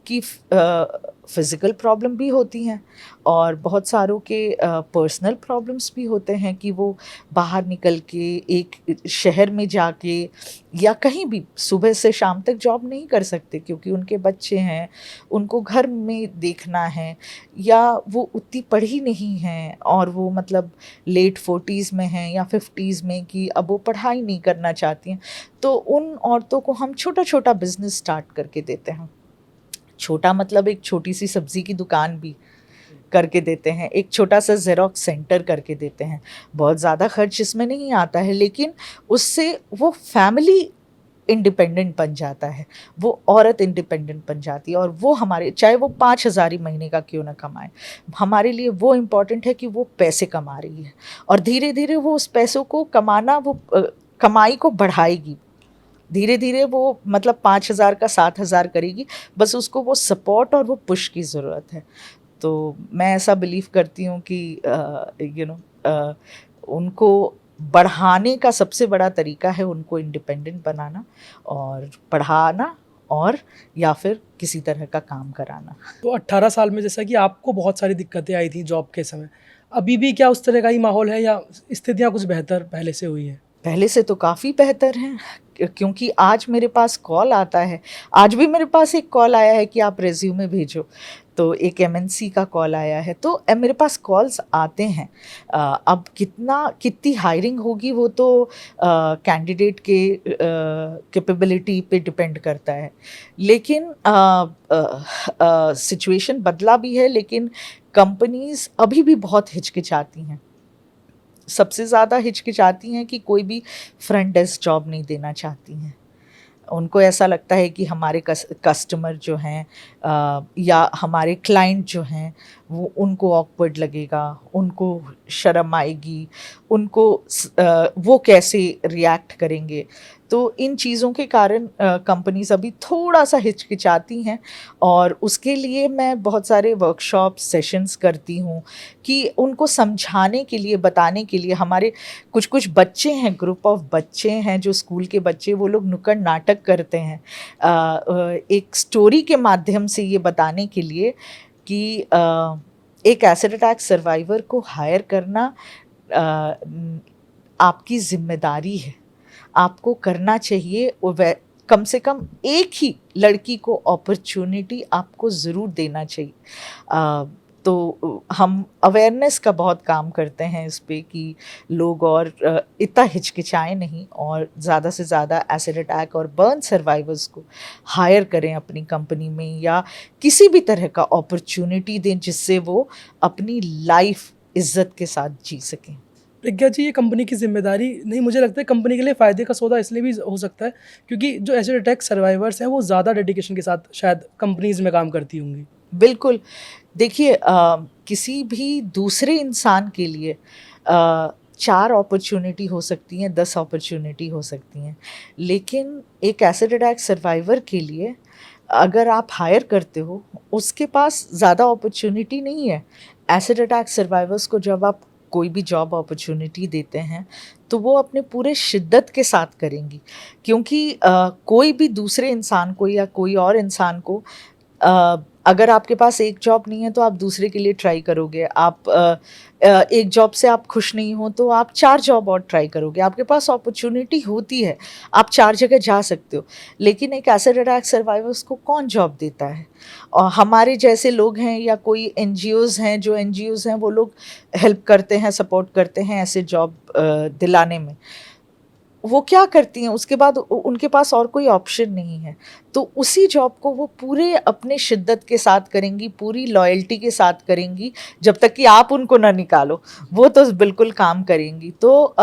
की फ़िज़िकल प्रॉब्लम भी होती हैं, और बहुत सारों के पर्सनल प्रॉब्लम्स भी होते हैं कि वो बाहर निकल के एक शहर में जाके या कहीं भी सुबह से शाम तक जॉब नहीं कर सकते, क्योंकि उनके बच्चे हैं, उनको घर में देखना है, या वो उतनी पढ़ी नहीं हैं और वो मतलब लेट 40s में हैं या 50s में, कि अब वो पढ़ाई नहीं करना चाहती हैं। तो उन औरतों को हम छोटा-छोटा बिज़नेस स्टार्ट करके देते हैं। छोटा मतलब एक छोटी सी सब्जी की दुकान भी करके देते हैं, एक छोटा सा ज़ेरॉक्स सेंटर करके देते हैं। बहुत ज़्यादा खर्च इसमें नहीं आता है, लेकिन उससे वो फैमिली इंडिपेंडेंट बन जाता है, वो औरत इंडिपेंडेंट बन जाती है, और वो हमारे, चाहे वो 5,000 ही महीने का क्यों ना कमाए, हमारे लिए वो इम्पॉर्टेंट है कि वो पैसे कमा रही है। और धीरे धीरे वो उस पैसों को कमाना वो कमाई को बढ़ाएगी, धीरे धीरे वो मतलब 5,000 का 7,000 करेगी, बस उसको वो सपोर्ट और वो पुश की ज़रूरत है। तो मैं ऐसा बिलीव करती हूँ कि उनको बढ़ाने का सबसे बड़ा तरीका है उनको इंडिपेंडेंट बनाना और पढ़ाना, और या फिर किसी तरह का काम कराना। तो 18 साल में जैसा कि आपको बहुत सारी दिक्कतें आई थी जॉब के समय, अभी भी क्या उस तरह का ही माहौल है या स्थितियाँ कुछ बेहतर पहले से हुई है? पहले से तो काफ़ी बेहतर हैं, क्योंकि आज मेरे पास कॉल आता है, आज भी मेरे पास एक कॉल आया है कि आप रिज्यूमे भेजो, तो एक एमएनसी का कॉल आया है, तो मेरे पास कॉल्स आते हैं। अब कितनी हायरिंग होगी वो तो कैंडिडेट के कैपेबिलिटी पे डिपेंड करता है, लेकिन सिचुएशन बदला भी है, लेकिन कंपनीज अभी भी बहुत हिचकिचाती हैं, सबसे ज़्यादा हिचकिचाती हैं कि कोई भी फ्रंट डेस्क जॉब नहीं देना चाहती हैं। उनको ऐसा लगता है कि हमारे कस्टमर जो हैं या हमारे क्लाइंट जो हैं वो उनको ऑकवर्ड लगेगा, उनको शर्म आएगी, वो कैसे रिएक्ट करेंगे। तो इन चीज़ों के कारण कंपनीज अभी थोड़ा सा हिचकिचाती हैं, और उसके लिए मैं बहुत सारे वर्कशॉप सेशंस करती हूँ कि उनको समझाने के लिए, बताने के लिए। हमारे कुछ बच्चे हैं, ग्रुप ऑफ बच्चे हैं जो स्कूल के बच्चे, वो लोग नुक्कड़ नाटक करते हैं एक स्टोरी के माध्यम से ये बताने के लिए कि एक एसिड अटैक सर्वाइवर को हायर करना आपकी जिम्मेदारी है, आपको करना चाहिए, और कम से कम एक ही लड़की को अपॉर्चुनिटी आपको ज़रूर देना चाहिए। तो हम अवेयरनेस का बहुत काम करते हैं इस पे कि लोग और इतना हिचकिचाएं नहीं, और ज़्यादा से ज़्यादा एसिड अटैक और बर्न सर्वाइवर्स को हायर करें अपनी कंपनी में, या किसी भी तरह का अपॉर्चुनिटी दें जिससे वो अपनी लाइफ इज्जत के साथ जी सकें। प्रज्ञा जी, ये कंपनी की जिम्मेदारी नहीं, मुझे लगता है कंपनी के लिए फ़ायदे का सौदा इसलिए भी हो सकता है क्योंकि जो एसिड अटैक सर्वाइवर्स हैं वो ज़्यादा डेडिकेशन के साथ शायद कंपनीज़ में काम करती होंगी। बिल्कुल। देखिए, किसी भी दूसरे इंसान के लिए 4 अपॉर्चुनिटी हो सकती हैं, 10 अपॉर्चुनिटी हो सकती हैं, लेकिन एक एसिड अटैक सर्वाइवर के लिए अगर आप हायर करते हो, उसके पास ज़्यादा अपॉर्चुनिटी नहीं है। एसिड अटैक सर्वाइवर्स को जब आप कोई भी जॉब अपॉर्चुनिटी देते हैं तो वो अपने पूरे शिद्दत के साथ करेंगी, क्योंकि कोई भी दूसरे इंसान को या कोई और इंसान को अगर आपके पास एक जॉब नहीं है तो आप दूसरे के लिए ट्राई करोगे, आप एक जॉब से आप खुश नहीं हो तो आप 4 जॉब और ट्राई करोगे, आपके पास अपॉर्चुनिटी होती है, आप 4 जगह जा सकते हो। लेकिन एक एसिड अटैक सर्वाइवर्स को कौन जॉब देता है? और हमारे जैसे लोग हैं या कोई एनजीओज़ हैं, जो एनजीओज़ हैं वो लोग हेल्प करते हैं, सपोर्ट करते हैं ऐसे जॉब दिलाने में। वो क्या करती हैं उसके बाद, उनके पास और कोई ऑप्शन नहीं है, तो उसी जॉब को वो पूरे अपने शिद्दत के साथ करेंगी, पूरी लॉयल्टी के साथ करेंगी, जब तक कि आप उनको ना निकालो, वो तो बिल्कुल काम करेंगी। तो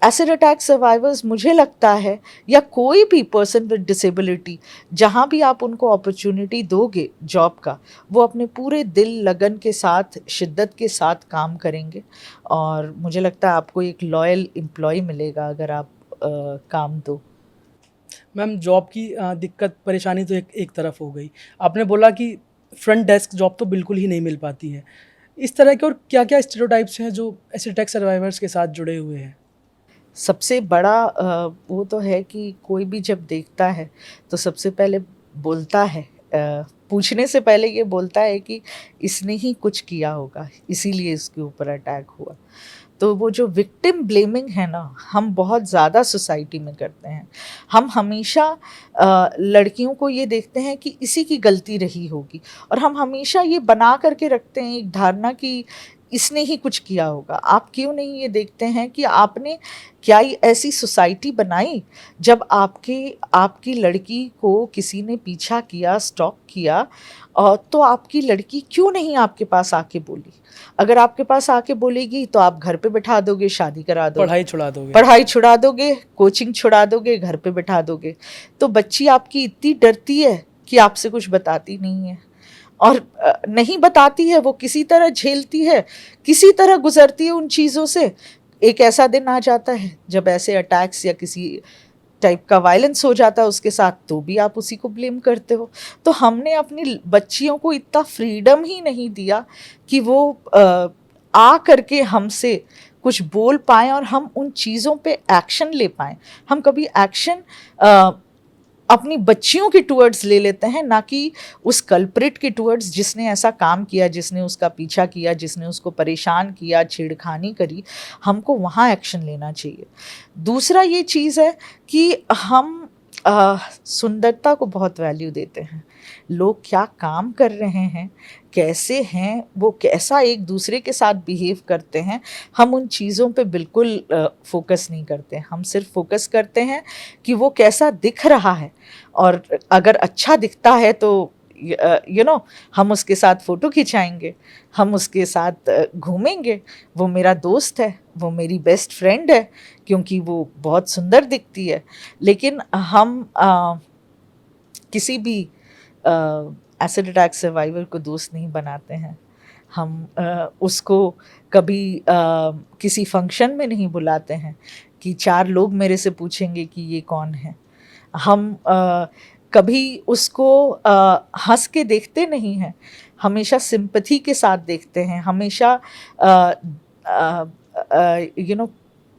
एसिड अटैक सर्वाइवर्स, मुझे लगता है, या कोई भी पर्सन विद डिसेबिलिटी, जहाँ भी आप उनको अपॉर्चुनिटी दोगे जॉब का, वो अपने पूरे दिल लगन के साथ, शिद्दत के साथ काम करेंगे, और मुझे लगता है आपको एक लॉयल एम्प्लॉय मिलेगा अगर आप काम दो। मैम, जॉब की दिक्कत परेशानी तो एक तरफ हो गई, आपने बोला कि फ्रंट डेस्क जॉब तो बिल्कुल ही नहीं मिल पाती है। इस तरह के और क्या क्या स्टीरियोटाइप्स हैं जो एसिड अटैक सर्वाइवर्स के साथ जुड़े हुए हैं? सबसे बड़ा वो तो है कि कोई भी जब देखता है तो सबसे पहले बोलता है, पूछने से पहले ये बोलता है कि इसने ही कुछ किया होगा, इसीलिए इसके ऊपर अटैक हुआ। तो वो जो विक्टिम ब्लेमिंग है ना, हम बहुत ज़्यादा सोसाइटी में करते हैं। हम हमेशा लड़कियों को ये देखते हैं कि इसी की गलती रही होगी, और हम हमेशा ये बना करके रखते हैं एक धारणा कि इसने ही कुछ किया होगा। आप क्यों नहीं ये देखते हैं कि आपने क्या ऐसी सोसाइटी बनाई जब आपकी लड़की को किसी ने पीछा किया, स्टॉक किया, तो आपकी लड़की क्यों नहीं आपके पास आके बोली? अगर आपके पास आके बोलेगी तो आप घर पे बैठा दोगे, शादी करा दोगे, पढ़ाई छुड़ा दोगे, कोचिंग छुड़ा दोगे, घर पे बैठा दोगे। तो बच्ची आपकी इतनी डरती है कि आपसे कुछ बताती नहीं है, और नहीं बताती है, वो किसी तरह झेलती है, किसी तरह गुजरती है उन चीज़ों से, एक ऐसा दिन आ जाता है जब ऐसे अटैक्स या किसी टाइप का वायलेंस हो जाता है उसके साथ, तो भी आप उसी को ब्लेम करते हो। तो हमने अपनी बच्चियों को इतना फ्रीडम ही नहीं दिया कि वो आ करके हमसे कुछ बोल पाएँ और हम उन चीज़ों पे एक्शन ले पाएँ। हम कभी एक्शन अपनी बच्चियों के टुवर्ड्स ले लेते हैं, ना कि उस कल्प्रिट के टुवर्ड्स जिसने ऐसा काम किया, जिसने उसका पीछा किया, जिसने उसको परेशान किया, छेड़खानी करी। हमको वहाँ एक्शन लेना चाहिए। दूसरा ये चीज़ है कि हम सुंदरता को बहुत वैल्यू देते हैं। लोग क्या काम कर रहे हैं, कैसे हैं, वो कैसा एक दूसरे के साथ बिहेव करते हैं, हम उन चीज़ों पे बिल्कुल फोकस नहीं करते। हम सिर्फ फोकस करते हैं कि वो कैसा दिख रहा है, और अगर अच्छा दिखता है तो हम उसके साथ फ़ोटो खिंचाएंगे, हम उसके साथ घूमेंगे। वो मेरा दोस्त है, वो मेरी बेस्ट फ्रेंड है, क्योंकि वो बहुत सुंदर दिखती है। लेकिन हम किसी भी एसिड अटैक सर्वाइवर को दोस्त नहीं बनाते हैं। हम उसको कभी किसी फंक्शन में नहीं बुलाते हैं कि 4 लोग मेरे से पूछेंगे कि ये कौन है। हम कभी उसको हंस के देखते नहीं हैं, हमेशा सिंपैथी के साथ देखते हैं, हमेशा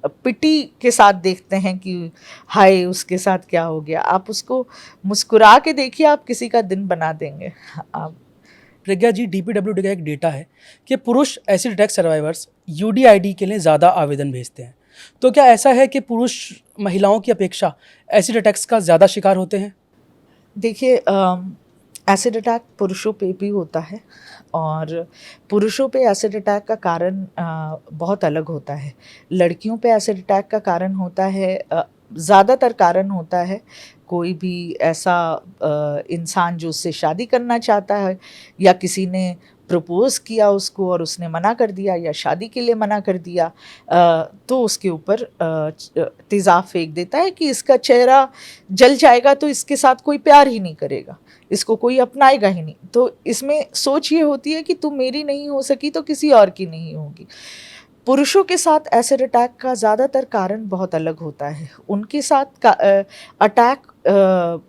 पिटी के साथ देखते हैं कि हाय उसके साथ क्या हो गया। आप उसको मुस्कुरा के देखिए, आप किसी का दिन बना देंगे। आप प्रज्ञा जी, डीपीडब्ल्यूडी का एक डेटा है कि पुरुष एसिड अटैक सर्वाइवर्स यूडीआईडी के लिए ज़्यादा आवेदन भेजते हैं। तो क्या ऐसा है कि पुरुष महिलाओं की अपेक्षा एसिड अटैक्स का ज़्यादा शिकार होते हैं? देखिए, एसिड अटैक पुरुषों पे भी होता है, और पुरुषों पे एसिड अटैक का कारण बहुत अलग होता है। लड़कियों पे एसिड अटैक का कारण होता है, ज़्यादातर कारण होता है कोई भी ऐसा इंसान जो उससे शादी करना चाहता है, या किसी ने प्रपोज़ किया उसको और उसने मना कर दिया, या शादी के लिए मना कर दिया, तो उसके ऊपर तेज़ाब फेंक देता है कि इसका चेहरा जल जाएगा तो इसके साथ कोई प्यार ही नहीं करेगा, इसको कोई अपनाएगा ही नहीं। तो इसमें सोच ये होती है कि तुम मेरी नहीं हो सकी तो किसी और की नहीं होगी। पुरुषों के साथ एसिड अटैक का ज़्यादातर कारण बहुत अलग होता है। उनके साथ अटैक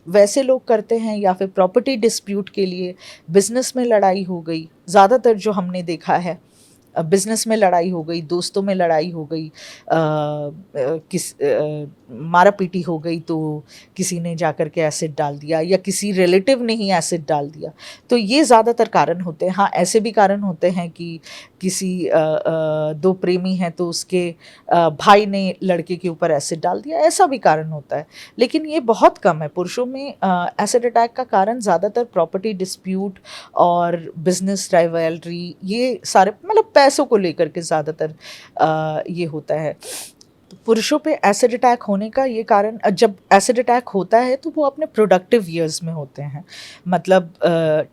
वैसे लोग करते हैं, या फिर प्रॉपर्टी डिस्प्यूट के लिए, बिजनेस में लड़ाई हो गई, ज़्यादातर जो हमने देखा है बिजनेस में लड़ाई हो गई, दोस्तों में लड़ाई हो गई, मारा पीटी हो गई, तो किसी ने जाकर के एसिड डाल दिया, या किसी रिलेटिव ने ही एसिड डाल दिया। तो ये ज़्यादातर कारण होते हैं। हाँ, ऐसे भी कारण होते हैं कि किसी दो प्रेमी हैं तो उसके भाई ने लड़के के ऊपर एसिड डाल दिया, ऐसा भी कारण होता है। लेकिन ये बहुत कम है। पुरुषों में एसिड अटैक का कारण ज़्यादातर प्रॉपर्टी डिस्प्यूट और बिजनेस राइवलरी, ये सारे मतलब पैसों को लेकर के ज़्यादातर ये होता है। तो पुरुषों पे एसिड अटैक होने का ये कारण, जब एसिड अटैक होता है तो वो अपने प्रोडक्टिव ईयर्स में होते हैं, मतलब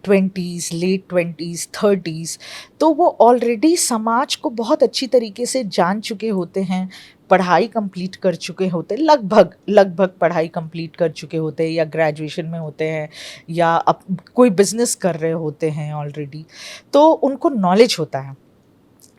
20s, लेट 20s, 30s। तो वो ऑलरेडी समाज को बहुत अच्छी तरीके से जान चुके होते हैं, पढ़ाई कंप्लीट कर चुके होते, लगभग पढ़ाई कंप्लीट कर चुके होते हैं, या ग्रेजुएशन में होते हैं, या अब कोई बिजनेस कर रहे होते हैं ऑलरेडी, तो उनको नॉलेज होता है।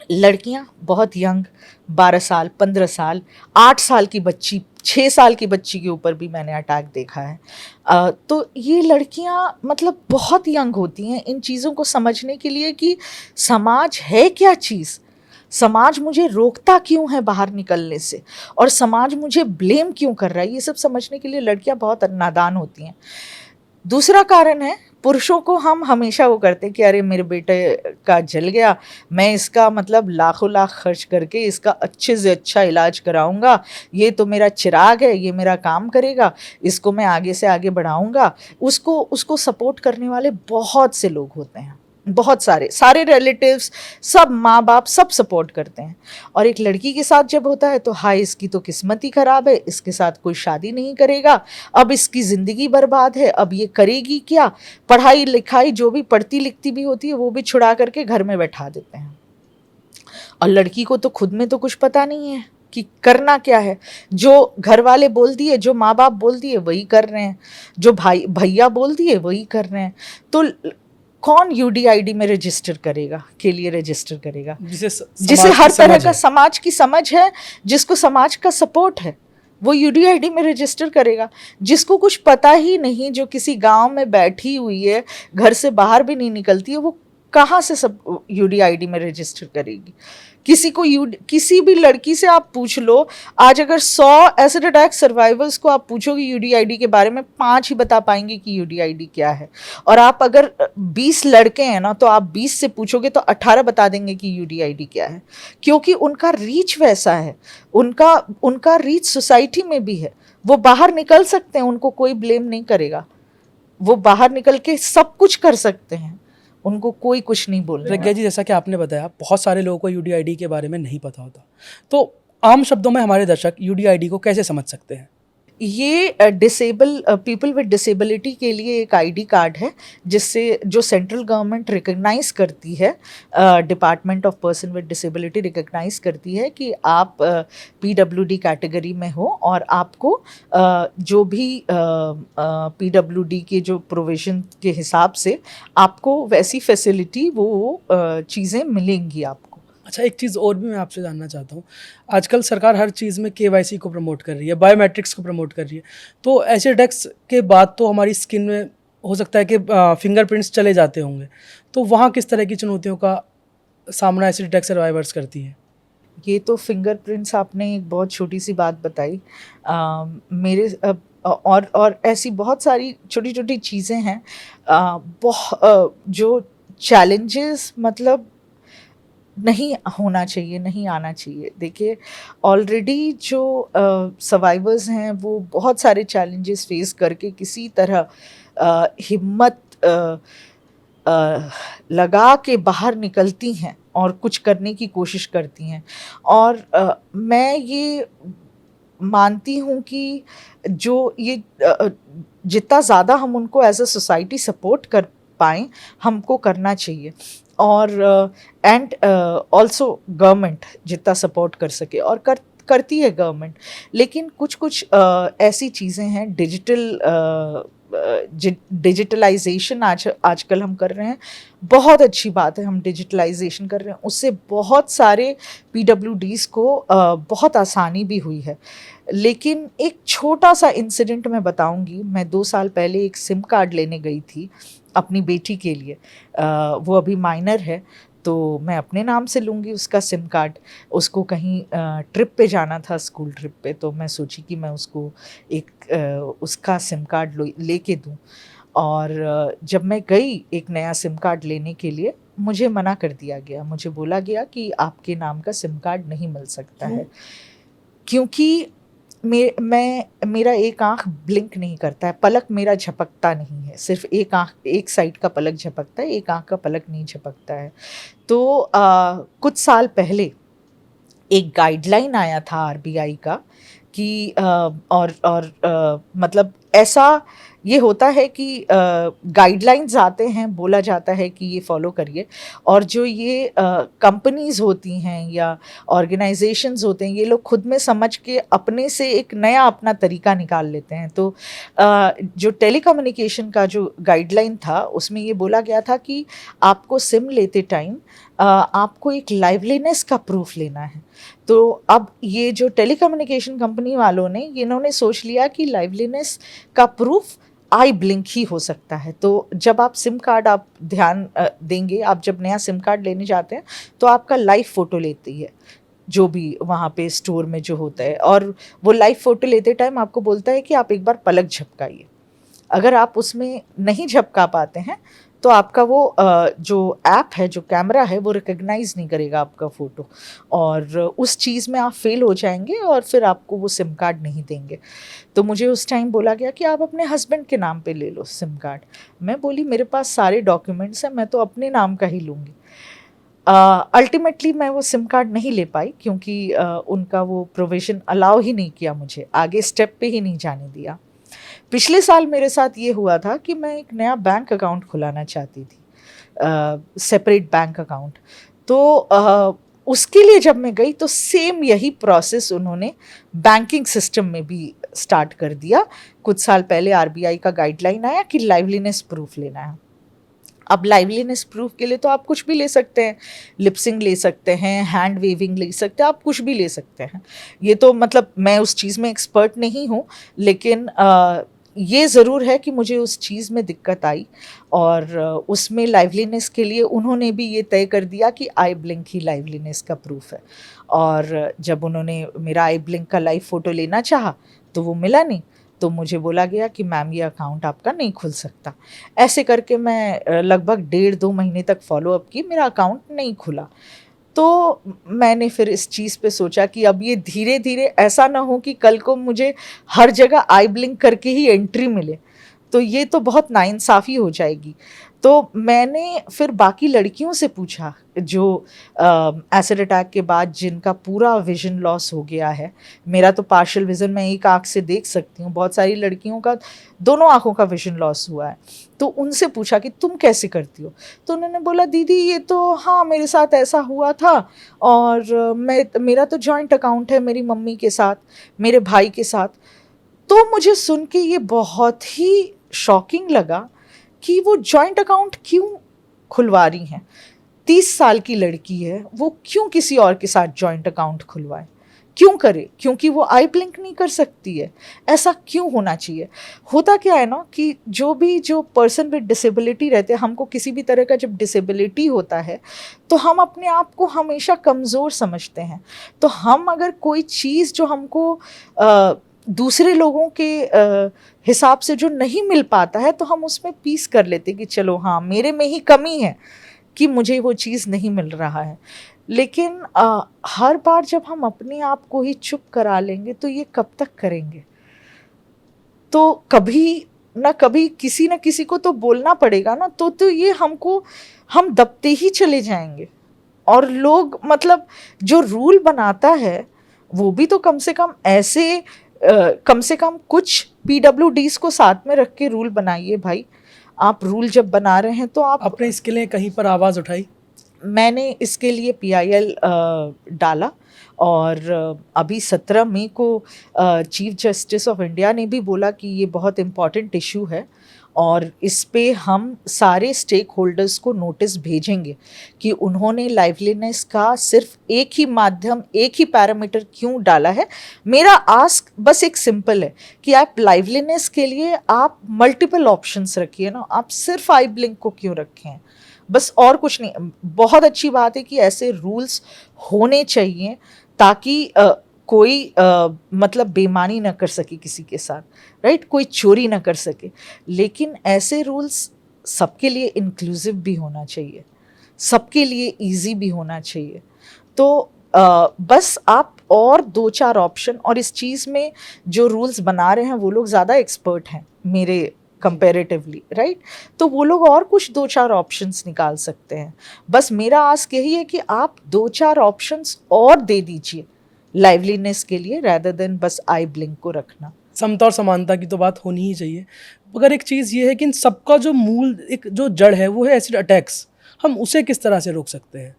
लड़कियां बहुत यंग, 12 साल, 15 साल, 8 साल की बच्ची, 6 साल की बच्ची के ऊपर भी मैंने अटैक देखा है। तो ये लड़कियां मतलब बहुत यंग होती हैं इन चीज़ों को समझने के लिए कि समाज है क्या चीज़, समाज मुझे रोकता क्यों है बाहर निकलने से, और समाज मुझे ब्लेम क्यों कर रहा है, ये सब समझने के लिए लड़कियां बहुत नादान होती हैं। दूसरा कारण है, पुरुषों को हम हमेशा वो करते हैं कि अरे मेरे बेटे का जल गया, मैं इसका मतलब लाखों लाख खर्च करके इसका अच्छे से अच्छा इलाज कराऊंगा, ये तो मेरा चिराग है, ये मेरा काम करेगा, इसको मैं आगे से आगे बढ़ाऊंगा। उसको सपोर्ट करने वाले बहुत से लोग होते हैं, बहुत सारे रिलेटिव्स, सब माँ बाप, सब सपोर्ट करते हैं। और एक लड़की के साथ जब होता है तो हाय इसकी तो किस्मत ही ख़राब है, इसके साथ कोई शादी नहीं करेगा, अब इसकी ज़िंदगी बर्बाद है, अब ये करेगी क्या, पढ़ाई लिखाई जो भी पढ़ती लिखती भी होती है वो भी छुड़ा करके घर में बैठा देते हैं। और लड़की को तो खुद में तो कुछ पता नहीं है कि करना क्या है। जो घर वाले बोल दिए, जो माँ बाप बोल दिए वही कर रहे हैं, जो भाई भैया बोल दिए वही कर रहे हैं। तो कौन यूडीआईडी में रजिस्टर करेगा, के लिए रजिस्टर करेगा? जिसे जिसे हर तरह का समाज की समझ है, जिसको समाज का सपोर्ट है, वो यूडीआईडी में रजिस्टर करेगा। जिसको कुछ पता ही नहीं, जो किसी गांव में बैठी हुई है, घर से बाहर भी नहीं निकलती है, वो कहाँ से सब यूडीआईडी में रजिस्टर करेगी? किसी भी लड़की से आप पूछ लो, आज अगर 100 एसिड अटैक सर्वाइवर्स को आप पूछोगे यूडीआईडी के बारे में, 5 ही बता पाएंगे कि यूडीआईडी क्या है। और आप अगर 20 लड़के हैं ना, तो आप 20 से पूछोगे तो 18 बता देंगे कि यूडीआईडी क्या है, क्योंकि उनका रीच वैसा है, उनका रीच सोसाइटी में भी है। वो बाहर निकल सकते हैं, उनको कोई ब्लेम नहीं करेगा, वो बाहर निकल के सब कुछ कर सकते हैं, उनको कोई कुछ नहीं बोल रहा। प्रज्ञा जी, जैसा कि आपने बताया, बहुत सारे लोगों को यूडीआईडी के बारे में नहीं पता होता, तो आम शब्दों में हमारे दर्शक यूडीआईडी को कैसे समझ सकते हैं? ये पीपल विद डिसेबिलिटी के लिए एक आईडी कार्ड है, जिससे जो सेंट्रल गवर्नमेंट रिकग्नाइज करती है, department of person with disability recognize करती है कि आप पीडब्ल्यूडी कैटेगरी में हो, और आपको जो भी पीडब्ल्यूडी के जो प्रोविजन के हिसाब से आपको वैसी फैसिलिटी, वो चीज़ें मिलेंगी आपको। अच्छा, एक चीज़ और भी मैं आपसे जानना चाहता हूँ। आजकल सरकार हर चीज़ में केवाईसी को प्रमोट कर रही है, बायोमेट्रिक्स को प्रमोट कर रही है, तो एसिडेक्स के बाद तो हमारी स्किन में हो सकता है कि फिंगरप्रिंट्स चले जाते होंगे, तो वहाँ किस तरह की चुनौतियों का सामना एसिडेक्स सर्वाइवर्स करती है? ये तो फिंगरप्रिंट्स आपने एक बहुत छोटी सी बात बताई। मेरे और ऐसी बहुत सारी छोटी छोटी चीज़ें हैं, जो चैलेंजेस मतलब नहीं होना चाहिए, नहीं आना चाहिए। देखिए, ऑलरेडी जो सर्वाइवर्स हैं, वो बहुत सारे चैलेंजेस फेस करके किसी तरह हिम्मत लगा के बाहर निकलती हैं और कुछ करने की कोशिश करती हैं। और मैं ये मानती हूँ कि जो ये जितना ज़्यादा हम उनको एज अ सोसाइटी सपोर्ट कर पाएँ, हमको करना चाहिए। और एंड ऑल्सो गवर्नमेंट जितना सपोर्ट कर सके, और करती है गवर्नमेंट। लेकिन कुछ ऐसी चीज़ें हैं, डिजिटलाइजेशन आजकल हम कर रहे हैं, बहुत अच्छी बात है, हम डिजिटलाइजेशन कर रहे हैं, उससे बहुत सारे पीडब्ल्यूडीज़ को बहुत आसानी भी हुई है। लेकिन एक छोटा सा इंसिडेंट मैं बताऊंगी। मैं 2 साल पहले एक सिम कार्ड लेने गई थी अपनी बेटी के लिए। वो अभी माइनर है, तो मैं अपने नाम से लूँगी उसका सिम कार्ड। उसको कहीं ट्रिप पे जाना था, स्कूल ट्रिप पे, तो मैं सोची कि मैं उसको एक उसका सिम कार्ड लेके दूँ। और जब मैं गई एक नया सिम कार्ड लेने के लिए, मुझे मना कर दिया गया। मुझे बोला गया कि आपके नाम का सिम कार्ड नहीं मिल सकता है, क्योंकि मेरा एक आँख ब्लिंक नहीं करता है, पलक मेरा झपकता नहीं है, सिर्फ एक साइड का पलक झपकता है, एक आँख का पलक नहीं झपकता है। तो कुछ साल पहले एक गाइडलाइन आया था आरबीआई का कि मतलब ऐसा ये होता है कि गाइडलाइंस आते हैं, बोला जाता है कि ये फॉलो करिए, और जो ये कंपनीज़ होती हैं या ऑर्गेनाइजेशंस होते हैं, ये लोग खुद में समझ के अपने से एक नया अपना तरीका निकाल लेते हैं। तो जो टेलीकम्युनिकेशन का जो गाइडलाइन था, उसमें ये बोला गया था कि आपको सिम लेते टाइम आपको एक लाइवलीनेस का प्रूफ लेना है। तो अब ये जो टेलीकम्युनिकेशन कंपनी वालों ने, इन्होंने सोच लिया कि लाइवलीनेस का प्रूफ आई ब्लिंक ही हो सकता है। तो जब आप सिम कार्ड आप ध्यान देंगे, आप जब नया सिम कार्ड लेने जाते हैं तो आपका लाइव फ़ोटो लेती है जो भी वहाँ पे स्टोर में जो होता है, और वो लाइव फ़ोटो लेते टाइम आपको बोलता है कि आप एक बार पलक झपकाइए। अगर आप उसमें नहीं झपका पाते हैं तो आपका वो जो ऐप है, जो कैमरा है, वो रिकग्नाइज़ नहीं करेगा आपका फ़ोटो, और उस चीज़ में आप फेल हो जाएंगे और फिर आपको वो सिम कार्ड नहीं देंगे। तो मुझे उस टाइम बोला गया कि आप अपने हस्बैंड के नाम पे ले लो सिम कार्ड। मैं बोली मेरे पास सारे डॉक्यूमेंट्स हैं, मैं तो अपने नाम का ही लूँगी। अल्टीमेटली मैं वो सिम कार्ड नहीं ले पाई, क्योंकि उनका वो प्रोविज़न अलाउ ही नहीं किया, मुझे आगे स्टेप पे ही नहीं जाने दिया। पिछले साल मेरे साथ ये हुआ था कि मैं एक नया बैंक अकाउंट खुलाना चाहती थी, सेपरेट बैंक अकाउंट। तो उसके लिए जब मैं गई तो सेम यही प्रोसेस उन्होंने बैंकिंग सिस्टम में भी स्टार्ट कर दिया। कुछ साल पहले आरबीआई का गाइडलाइन आया कि लाइवलीनेस प्रूफ लेना है। अब लाइवलीनेस प्रूफ के लिए तो आप कुछ भी ले सकते हैं, लिपसिंग ले सकते हैं, हैंड वेविंग ले सकते हैं, आप कुछ भी ले सकते हैं। ये तो मतलब मैं उस चीज़ में एक्सपर्ट नहीं हूँ, लेकिन ये ज़रूर है कि मुझे उस चीज़ में दिक्कत आई, और उसमें लाइवलीनेस के लिए उन्होंने भी ये तय कर दिया कि आई ब्लिंक ही लाइवलीनेस का प्रूफ है। और जब उन्होंने मेरा आई ब्लिंक का लाइव फ़ोटो लेना चाहा तो वो मिला नहीं, तो मुझे बोला गया कि मैम ये अकाउंट आपका नहीं खुल सकता। ऐसे करके मैं लगभग 1.5-2 महीने तक फॉलोअप की, मेरा अकाउंट नहीं खुला। तो मैंने फिर इस चीज़ पे सोचा कि अब ये धीरे धीरे ऐसा ना हो कि कल को मुझे हर जगह आई ब्लिंक करके ही एंट्री मिले, तो ये तो बहुत नाइंसाफ़ी हो जाएगी। तो मैंने फिर बाकी लड़कियों से पूछा जो एसिड अटैक के बाद जिनका पूरा विज़न लॉस हो गया है। मेरा तो पार्शियल विज़न, मैं एक आँख से देख सकती हूँ, बहुत सारी लड़कियों का दोनों आँखों का विज़न लॉस हुआ है। तो उनसे पूछा कि तुम कैसे करती हो? तो उन्होंने बोला दीदी ये तो हाँ मेरे साथ ऐसा हुआ था, और मेरा तो जॉइंट अकाउंट है मेरी मम्मी के साथ, मेरे भाई के साथ। तो मुझे सुन के ये बहुत ही शॉकिंग लगा कि वो जॉइंट अकाउंट क्यों खुलवा रही हैं। 30 साल की लड़की है, वो क्यों किसी और के साथ जॉइंट अकाउंट खुलवाए? क्यों करे? क्योंकि वो आई ब्लिंक नहीं कर सकती है? ऐसा क्यों होना चाहिए? होता क्या है ना कि जो पर्सन विद डिसेबिलिटी रहते हैं, हमको किसी भी तरह का जब डिसेबिलिटी होता है तो हम अपने आप को हमेशा कमज़ोर समझते हैं। तो हम अगर कोई चीज़ जो हमको दूसरे लोगों के हिसाब से जो नहीं मिल पाता है, तो हम उसमें पीस कर लेते कि चलो हाँ मेरे में ही कमी है कि मुझे वो चीज़ नहीं मिल रहा है। लेकिन हर बार जब हम अपने आप को ही चुप करा लेंगे तो ये कब तक करेंगे? तो कभी ना कभी किसी न किसी को तो बोलना पड़ेगा ना, तो ये हम दबते ही चले जाएंगे। और लोग मतलब जो रूल बनाता है वो भी तो कम से कम ऐसे कम से कम कुछ PWDs को साथ में रख के रूल बनाइए भाई। आप रूल जब बना रहे हैं तो आप आपने इसके लिए कहीं पर आवाज़ उठाई? मैंने इसके लिए PIL डाला, और अभी 17 मई को चीफ जस्टिस ऑफ इंडिया ने भी बोला कि ये बहुत इम्पॉर्टेंट इशू है, और इस पे हम सारे स्टेक होल्डर्स को नोटिस भेजेंगे कि उन्होंने लाइवलीनेस का सिर्फ एक ही माध्यम, एक ही पैरामीटर क्यों डाला है। मेरा आस्क बस एक सिंपल है कि आप लाइवलीनेस के लिए आप मल्टीपल ऑप्शंस रखिए ना, आप सिर्फ आई ब्लिंक को क्यों रखें? बस, और कुछ नहीं। बहुत अच्छी बात है कि ऐसे रूल्स होने चाहिए ताकि कोई मतलब बेईमानी ना कर सके किसी के साथ, राइट? कोई चोरी ना कर सके। लेकिन ऐसे रूल्स सबके लिए इंक्लूसिव भी होना चाहिए, सबके लिए इजी भी होना चाहिए। तो बस आप और 2-4 ऑप्शन, और इस चीज़ में जो रूल्स बना रहे हैं वो लोग ज़्यादा एक्सपर्ट हैं मेरे कंपैरेटिवली, राइट? तो वो लोग और कुछ 2-4 ऑप्शंस निकाल सकते हैं। बस मेरा आस्क यही है कि आप 2-4 ऑप्शंस और दे दीजिए लाइवलीनेस के लिए, रैदर देन बस आई ब्लिंक को रखना। समता और समानता की तो बात होनी ही चाहिए, मगर एक चीज़ ये है कि इन सबका जो मूल एक जो जड़ है वो है एसिड अटैक्स। हम उसे किस तरह से रोक सकते हैं?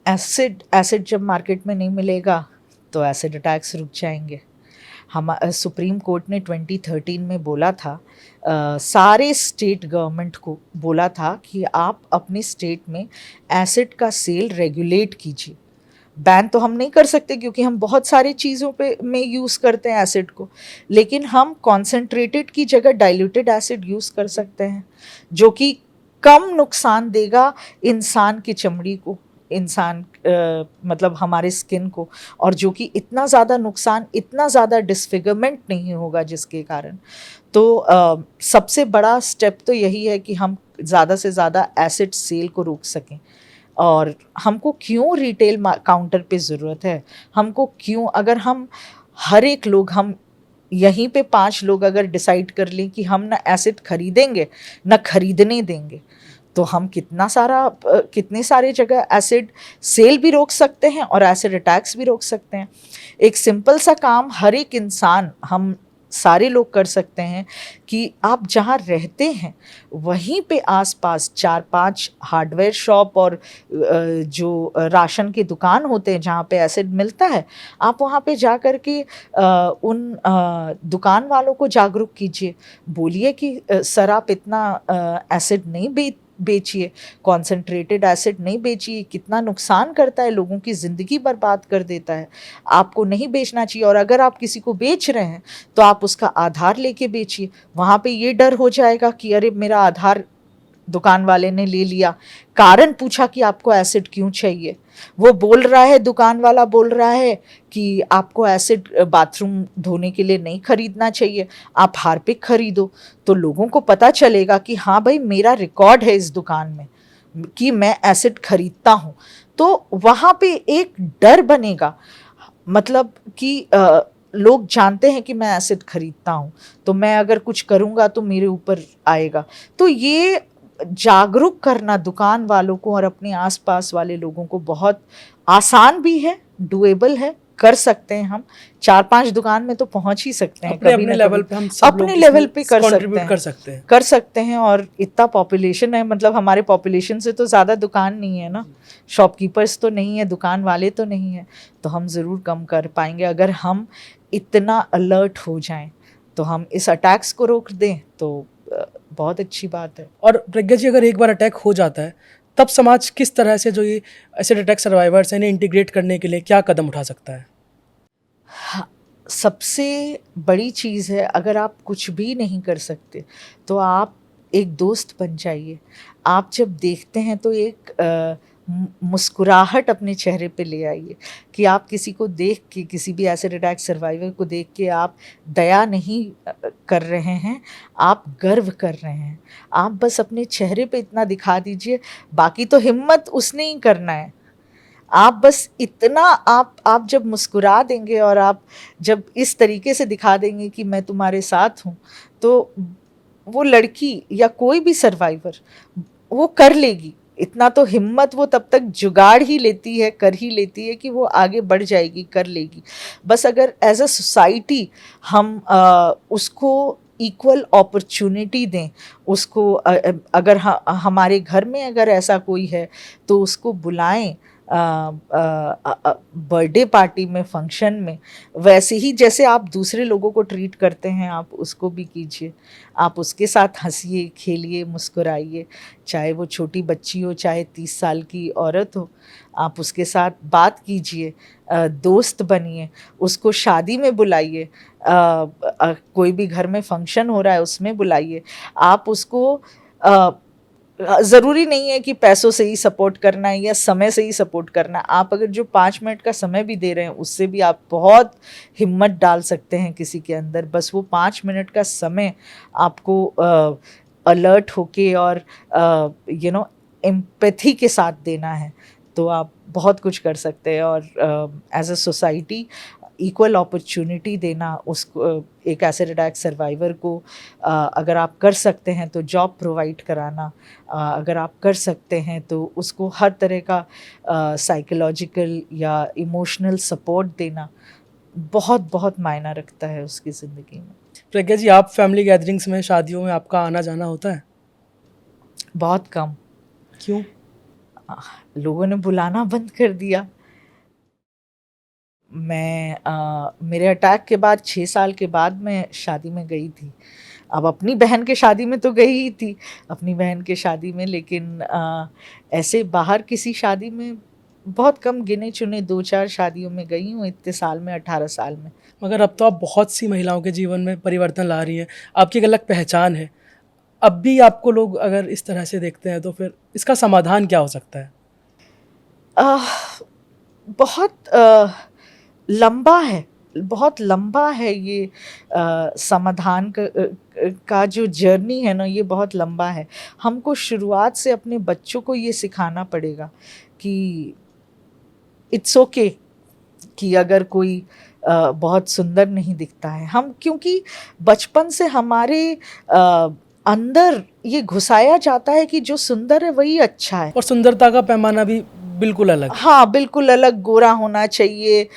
एसिड जब मार्केट में नहीं मिलेगा तो एसिड अटैक्स रुक जाएंगे। हम सुप्रीम कोर्ट ने 2013 में बोला था, सारे स्टेट गवर्नमेंट को बोला था कि आप अपने स्टेट में एसिड का सेल रेगुलेट कीजिए। बैन तो हम नहीं कर सकते क्योंकि हम बहुत सारी चीज़ों पे में यूज़ करते हैं एसिड को, लेकिन हम कॉन्सेंट्रेटेड की जगह डाइल्यूटेड एसिड यूज़ कर सकते हैं, जो कि कम नुकसान देगा इंसान की चमड़ी को, इंसान मतलब हमारे स्किन को, और जो कि इतना ज़्यादा नुकसान, इतना ज़्यादा डिसफिगरमेंट नहीं होगा जिसके कारण। तो सबसे बड़ा स्टेप तो यही है कि हम ज़्यादा से ज़्यादा एसिड सेल को रोक सकें। और हमको क्यों रिटेल काउंटर पे ज़रूरत है? हमको क्यों, अगर हम हर एक लोग, हम यहीं पे 5 लोग अगर डिसाइड कर लें कि हम ना एसिड खरीदेंगे ना खरीदने देंगे, तो हम कितने सारे जगह एसिड सेल भी रोक सकते हैं और एसिड अटैक्स भी रोक सकते हैं। एक सिंपल सा काम हर एक इंसान, हम सारे लोग कर सकते हैं कि आप जहाँ रहते हैं वहीं पे आसपास 4-5 हार्डवेयर शॉप और जो राशन की दुकान होते हैं जहाँ पे एसिड मिलता है, आप वहाँ पे जा कर के उन दुकान वालों को जागरूक कीजिए। बोलिए कि सर आप इतना एसिड नहीं बेचिए, कॉन्सेंट्रेटेड एसिड नहीं बेचिए, कितना नुकसान करता है, लोगों की ज़िंदगी बर्बाद कर देता है, आपको नहीं बेचना चाहिए। और अगर आप किसी को बेच रहे हैं तो आप उसका आधार लेके बेचिए। वहाँ पे ये डर हो जाएगा कि अरे मेरा आधार दुकान वाले ने ले लिया, कारण पूछा कि आपको एसिड क्यों चाहिए, वो बोल रहा है, दुकान वाला बोल रहा है कि आपको एसिड बाथरूम धोने के लिए नहीं खरीदना चाहिए, आप हार्पिक खरीदो। तो लोगों को पता चलेगा कि हाँ भाई मेरा रिकॉर्ड है इस दुकान में कि मैं एसिड खरीदता हूँ। तो वहाँ पे एक डर बनेगा, मतलब कि लोग जानते हैं कि मैं एसिड खरीदता हूँ, तो मैं अगर कुछ करूँगा तो मेरे ऊपर आएगा। तो ये जागरूक करना दुकान वालों को और अपने आसपास वाले लोगों को बहुत आसान भी है, डुएबल है, कर सकते हैं हम। 4-5 दुकान में तो पहुंच ही सकते हैं, अपने कभी अपने ना लेवल कभी पे हम सब लोग अपने लेवल पे कर सकते कंट्रीब्यूट हैं, कर सकते हैं। और इतना पॉपुलेशन है, मतलब हमारे पॉपुलेशन से तो ज़्यादा दुकान नहीं है ना, शॉपकीपर्स तो नहीं है, दुकान वाले तो नहीं है, तो हम ज़रूर कम कर पाएंगे अगर हम इतना अलर्ट हो जाएं। तो हम इस अटैक्स को रोक दें तो बहुत अच्छी बात है। और प्रज्ञा जी, अगर एक बार अटैक हो जाता है तब समाज किस तरह से जो ये एसिड अटैक सर्वाइवर्स हैं इन्हें इंटीग्रेट करने के लिए क्या कदम उठा सकता है? हाँ, सबसे बड़ी चीज़ है, अगर आप कुछ भी नहीं कर सकते तो आप एक दोस्त बन जाइए। आप जब देखते हैं तो एक मुस्कुराहट अपने चेहरे पे ले आइए कि आप किसी को देख के, किसी भी एसिड अटैक सर्वाइवर को देख के आप दया नहीं कर रहे हैं, आप गर्व कर रहे हैं। आप बस अपने चेहरे पे इतना दिखा दीजिए, बाकी तो हिम्मत उसने ही करना है। आप बस इतना, आप जब मुस्कुरा देंगे और आप जब इस तरीके से दिखा देंगे कि मैं तुम्हारे साथ हूँ, तो वो लड़की या कोई भी सर्वाइवर वो कर लेगी। इतना तो हिम्मत वो तब तक जुगाड़ ही लेती है, कर ही लेती है कि वो आगे बढ़ जाएगी, कर लेगी। बस अगर एज अ सोसाइटी हम उसको इक्वल अपॉर्चुनिटी दें, उसको अगर हमारे घर में अगर ऐसा कोई है तो उसको बुलाएं बर्थडे पार्टी में, फंक्शन में, वैसे ही जैसे आप दूसरे लोगों को ट्रीट करते हैं आप उसको भी कीजिए। आप उसके साथ हंसिए, खेलिए, मुस्कुराइए, चाहे वो छोटी बच्ची हो, चाहे 30 साल की औरत हो, आप उसके साथ बात कीजिए, दोस्त बनिए, उसको शादी में बुलाइए, कोई भी घर में फंक्शन हो रहा है उसमें बुलाइए। आप उसको ज़रूरी नहीं है कि पैसों से ही सपोर्ट करना है या समय से ही सपोर्ट करना है। आप अगर जो 5 मिनट का समय भी दे रहे हैं उससे भी आप बहुत हिम्मत डाल सकते हैं किसी के अंदर। बस वो 5 मिनट का समय आपको अलर्ट होके और एम्पैथी के साथ देना है, तो आप बहुत कुछ कर सकते हैं। और as a society equal opportunity देना उसको, एक एसिड अटैक सर्वाइवर को अगर आप कर सकते हैं तो जॉब प्रोवाइड कराना, अगर आप कर सकते हैं तो उसको हर तरह का साइकोलॉजिकल या इमोशनल सपोर्ट देना बहुत बहुत मायना रखता है उसकी ज़िंदगी में। प्रज्ञा जी, आप फैमिली गैदरिंग्स में, शादियों में आपका आना जाना होता है? बहुत कम। क्यों? लोगों ने बुलाना बंद कर दिया। मेरे अटैक के बाद 6 साल के बाद मैं शादी में गई थी। अब अपनी बहन के शादी में तो गई ही थी, अपनी बहन के शादी में, लेकिन ऐसे बाहर किसी शादी में बहुत कम, गिने चुने 2-4 शादियों में गई हूँ इतने साल में, 18 साल में। मगर अब तो आप बहुत सी महिलाओं के जीवन में परिवर्तन ला रही हैं, आपकी एक अलग पहचान है। अब भी आपको लोग अगर इस तरह से देखते हैं तो फिर इसका समाधान क्या हो सकता है? आह, बहुत लंबा है, बहुत लंबा है ये समाधान का जो जर्नी है ना, ये बहुत लंबा है। हमको शुरुआत से अपने बच्चों को ये सिखाना पड़ेगा कि इट्स ओके कि अगर कोई बहुत सुंदर नहीं दिखता है, हम, क्योंकि बचपन से हमारे अंदर ये घुसाया जाता है कि जो सुंदर है वही अच्छा है। और सुंदरता का पैमाना भी बिल्कुल अलग। हाँ, बिल्कुल अलग, गोरा होना चाहिए,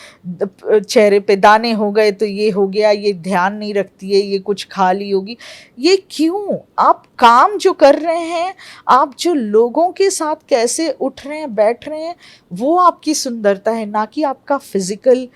चेहरे पे दाने हो गए तो ये हो गया, ये ध्यान नहीं रखती है, ये कुछ खा ली होगी। ये क्यों? आप काम जो कर रहे हैं, आप जो लोगों के साथ कैसे उठ रहे हैं, बैठ रहे हैं, वो आपकी सुंदरता है, ना कि आपका फिजिकल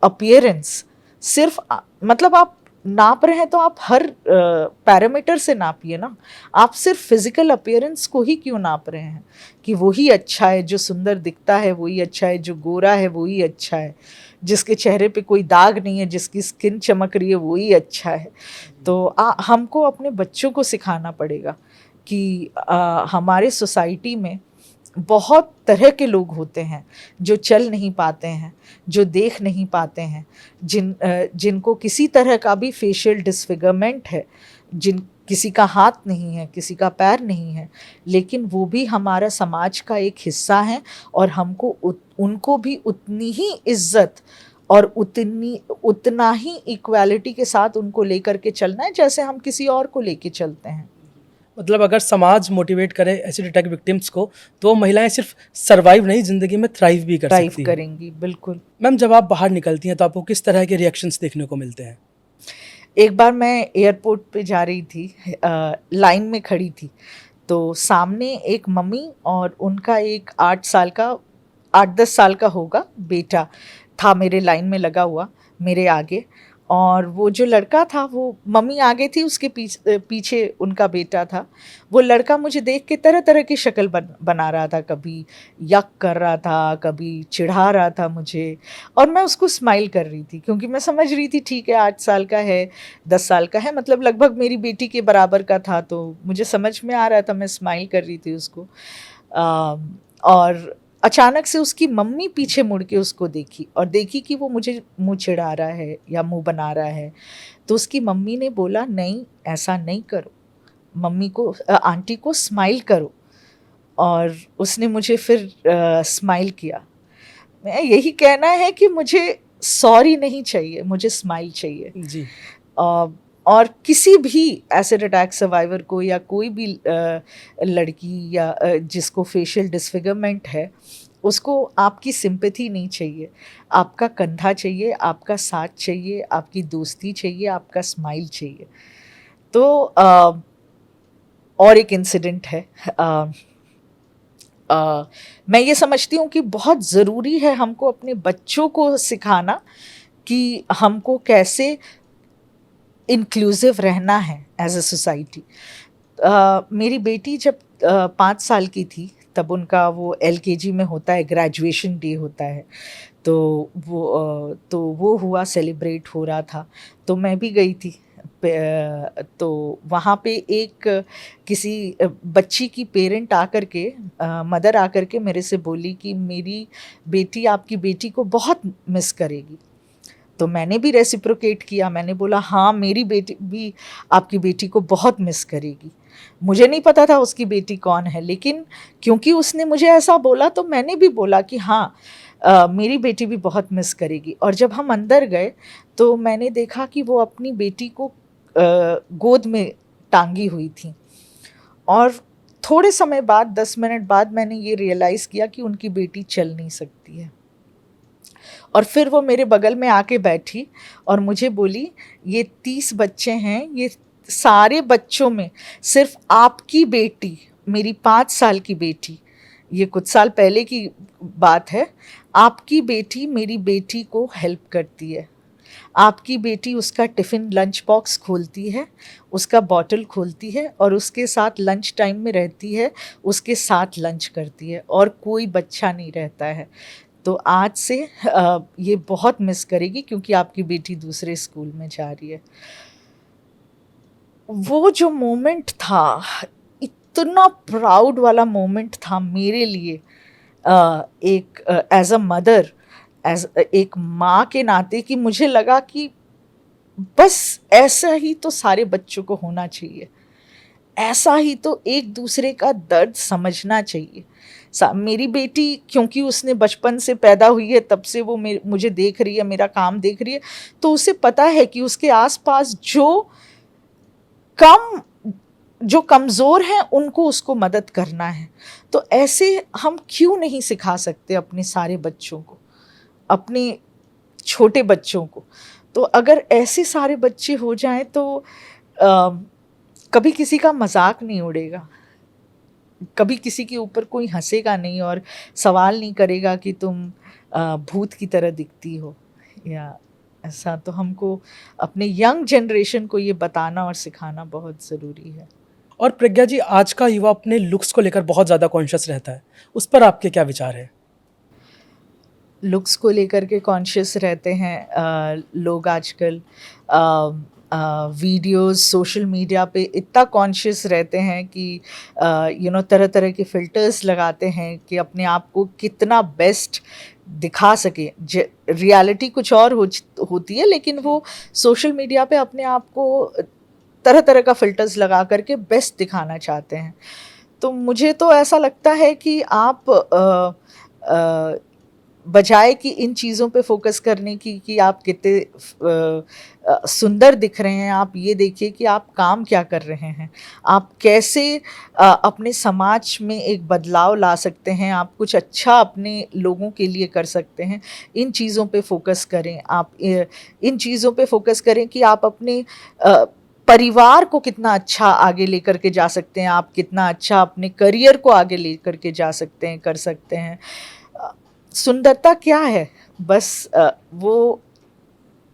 अपीयरेंस। सिर्फ मतलब आप नाप रहे हैं तो आप हर पैरामीटर से नापिए ना। आप सिर्फ फिजिकल अपीयरेंस को ही क्यों नाप रहे हैं कि वही अच्छा है, जो सुंदर दिखता है वही अच्छा है, जो गोरा है वही अच्छा है, जिसके चेहरे पे कोई दाग नहीं है, जिसकी स्किन चमक रही है वही अच्छा है। तो हमको अपने बच्चों को सिखाना पड़ेगा कि हमारे सोसाइटी में बहुत तरह के लोग होते हैं, जो चल नहीं पाते हैं, जो देख नहीं पाते हैं, जिनको किसी तरह का भी फेशियल डिसफिगरमेंट है, किसी का हाथ नहीं है, किसी का पैर नहीं है, लेकिन वो भी हमारा समाज का एक हिस्सा है, और हमको उनको भी उतनी ही इज्जत और उतना ही इक्वालिटी के साथ उनको लेकर के चलना है जैसे हम किसी और को लेके चलते हैं। मतलब अगर समाज मोटिवेट करे एसिड अटैक विक्टिम्स को, तो महिलाएं सिर्फ सरवाइव नहीं, जिंदगी में थ्राइव भी कर ड्राइव सकती हैं। करेंगी, बिल्कुल। मैम, जब आप बाहर निकलती हैं तो आपको किस तरह के रिएक्शंस देखने को मिलते हैं? एक बार मैं एयरपोर्ट पे जा रही थी, लाइन में खड़ी थी, तो सामने एक मम्मी और उनका एक 8-10 साल का होगा बेटा था, मेरे लाइन में लगा हुआ मेरे आगे। और वो जो लड़का था, वो मम्मी आगे थी, उसके पीछे उनका बेटा था। वो लड़का मुझे देख के तरह तरह की शक्ल बना रहा था, कभी यक कर रहा था, कभी चिढ़ा रहा था मुझे, और मैं उसको स्माइल कर रही थी, क्योंकि मैं समझ रही थी ठीक है 8 साल का है, 10 साल का है, मतलब लगभग मेरी बेटी के बराबर का था, तो मुझे समझ में आ रहा था, मैं स्माइल कर रही थी उसको। और अचानक से उसकी मम्मी पीछे मुड़ के उसको देखी, और देखी कि वो मुझे मुंह चिढ़ा रहा है या मुंह बना रहा है। तो उसकी मम्मी ने बोला, नहीं ऐसा नहीं करो, मम्मी को आंटी को स्माइल करो। और उसने मुझे फिर स्माइल किया। मैं यही कहना है कि मुझे सॉरी नहीं चाहिए, मुझे स्माइल चाहिए। जी। और किसी भी एसिड अटैक सर्वाइवर को, या कोई भी लड़की या जिसको फेशियल डिसफिगरमेंट है, उसको आपकी सिंपैथी नहीं चाहिए, आपका कंधा चाहिए, आपका साथ चाहिए, आपकी दोस्ती चाहिए, आपका स्माइल चाहिए। तो और एक इंसिडेंट है। मैं ये समझती हूँ कि बहुत ज़रूरी है हमको अपने बच्चों को सिखाना कि हमको कैसे इंक्लूसिव रहना है एज अ सोसाइटी। मेरी बेटी जब 5 साल की थी, तब उनका वो LKG में होता है, ग्रेजुएशन डे होता है, तो वो हुआ, सेलिब्रेट हो रहा था, तो मैं भी गई थी। तो वहाँ पे एक किसी बच्ची की पेरेंट आकर के, मदर आकर के मेरे से बोली कि मेरी बेटी आपकी बेटी को बहुत मिस करेगी। तो मैंने भी रेसिप्रोकेट किया, मैंने बोला हाँ, मेरी बेटी भी आपकी बेटी को बहुत मिस करेगी। मुझे नहीं पता था उसकी बेटी कौन है, लेकिन क्योंकि उसने मुझे ऐसा बोला, तो मैंने भी बोला कि हाँ, मेरी बेटी भी बहुत मिस करेगी। और जब हम अंदर गए, तो मैंने देखा कि वो अपनी बेटी को गोद में टांगी हुई थी। और थोड़े समय बाद, 10 मिनट बाद, मैंने ये रियलाइज़ किया कि उनकी बेटी चल नहीं सकती है। और फिर वो मेरे बगल में आके बैठी और मुझे बोली, ये 30 बच्चे हैं, ये सारे बच्चों में सिर्फ आपकी बेटी, मेरी 5 साल की बेटी, ये कुछ साल पहले की बात है, आपकी बेटी मेरी बेटी को हेल्प करती है। आपकी बेटी उसका टिफ़िन लंच बॉक्स खोलती है, उसका बॉटल खोलती है, और उसके साथ लंच टाइम में रहती है, उसके साथ लंच करती है, और कोई बच्चा नहीं रहता है। तो आज से ये बहुत मिस करेगी, क्योंकि आपकी बेटी दूसरे स्कूल में जा रही है। वो जो मोमेंट था, इतना प्राउड वाला मोमेंट था मेरे लिए, एक एज अ मदर, एज एक माँ के नाते, कि मुझे लगा कि बस ऐसा ही तो सारे बच्चों को होना चाहिए, ऐसा ही तो एक दूसरे का दर्द समझना चाहिए। मेरी बेटी, क्योंकि उसने बचपन से पैदा हुई है, तब से वो मुझे देख रही है, मेरा काम देख रही है, तो उसे पता है कि उसके आसपास जो कम जो कमज़ोर हैं उनको उसको मदद करना है। तो ऐसे हम क्यों नहीं सिखा सकते अपने सारे बच्चों को, अपने छोटे बच्चों को। तो अगर ऐसे सारे बच्चे हो जाएं तो कभी किसी का मजाक नहीं उड़ेगा, कभी किसी के ऊपर कोई हंसेगा नहीं और सवाल नहीं करेगा कि तुम भूत की तरह दिखती हो या ऐसा। तो हमको अपने यंग जनरेशन को ये बताना और सिखाना बहुत ज़रूरी है। और प्रज्ञा जी, आज का युवा अपने लुक्स को लेकर बहुत ज़्यादा कॉन्शियस रहता है, उस पर आपके क्या विचार है? लुक्स को लेकर के कॉन्शियस रहते हैं लोग आजकल। वीडियोस सोशल मीडिया पे इतना कॉन्शियस रहते हैं कि तरह तरह के फ़िल्टर्स लगाते हैं कि अपने आप को कितना बेस्ट दिखा सके। रियलिटी कुछ और होती है, लेकिन वो सोशल मीडिया पे अपने आप को तरह तरह का फ़िल्टर्स लगा करके बेस्ट दिखाना चाहते हैं। तो मुझे तो ऐसा लगता है कि आप बजाय कि इन चीज़ों पे फोकस करने की कि आप कितने सुंदर दिख रहे हैं, आप ये देखिए कि आप काम क्या कर रहे हैं, आप कैसे अपने समाज में एक बदलाव ला सकते हैं, आप कुछ अच्छा अपने लोगों के लिए कर सकते हैं। इन चीज़ों पे फोकस करें। आप इन चीज़ों पे फोकस करें कि आप अपने परिवार को कितना अच्छा आगे लेकर के जा सकते हैं, आप कितना अच्छा अपने करियर को आगे लेकर के जा सकते हैं, कर सकते हैं। सुंदरता क्या है? वो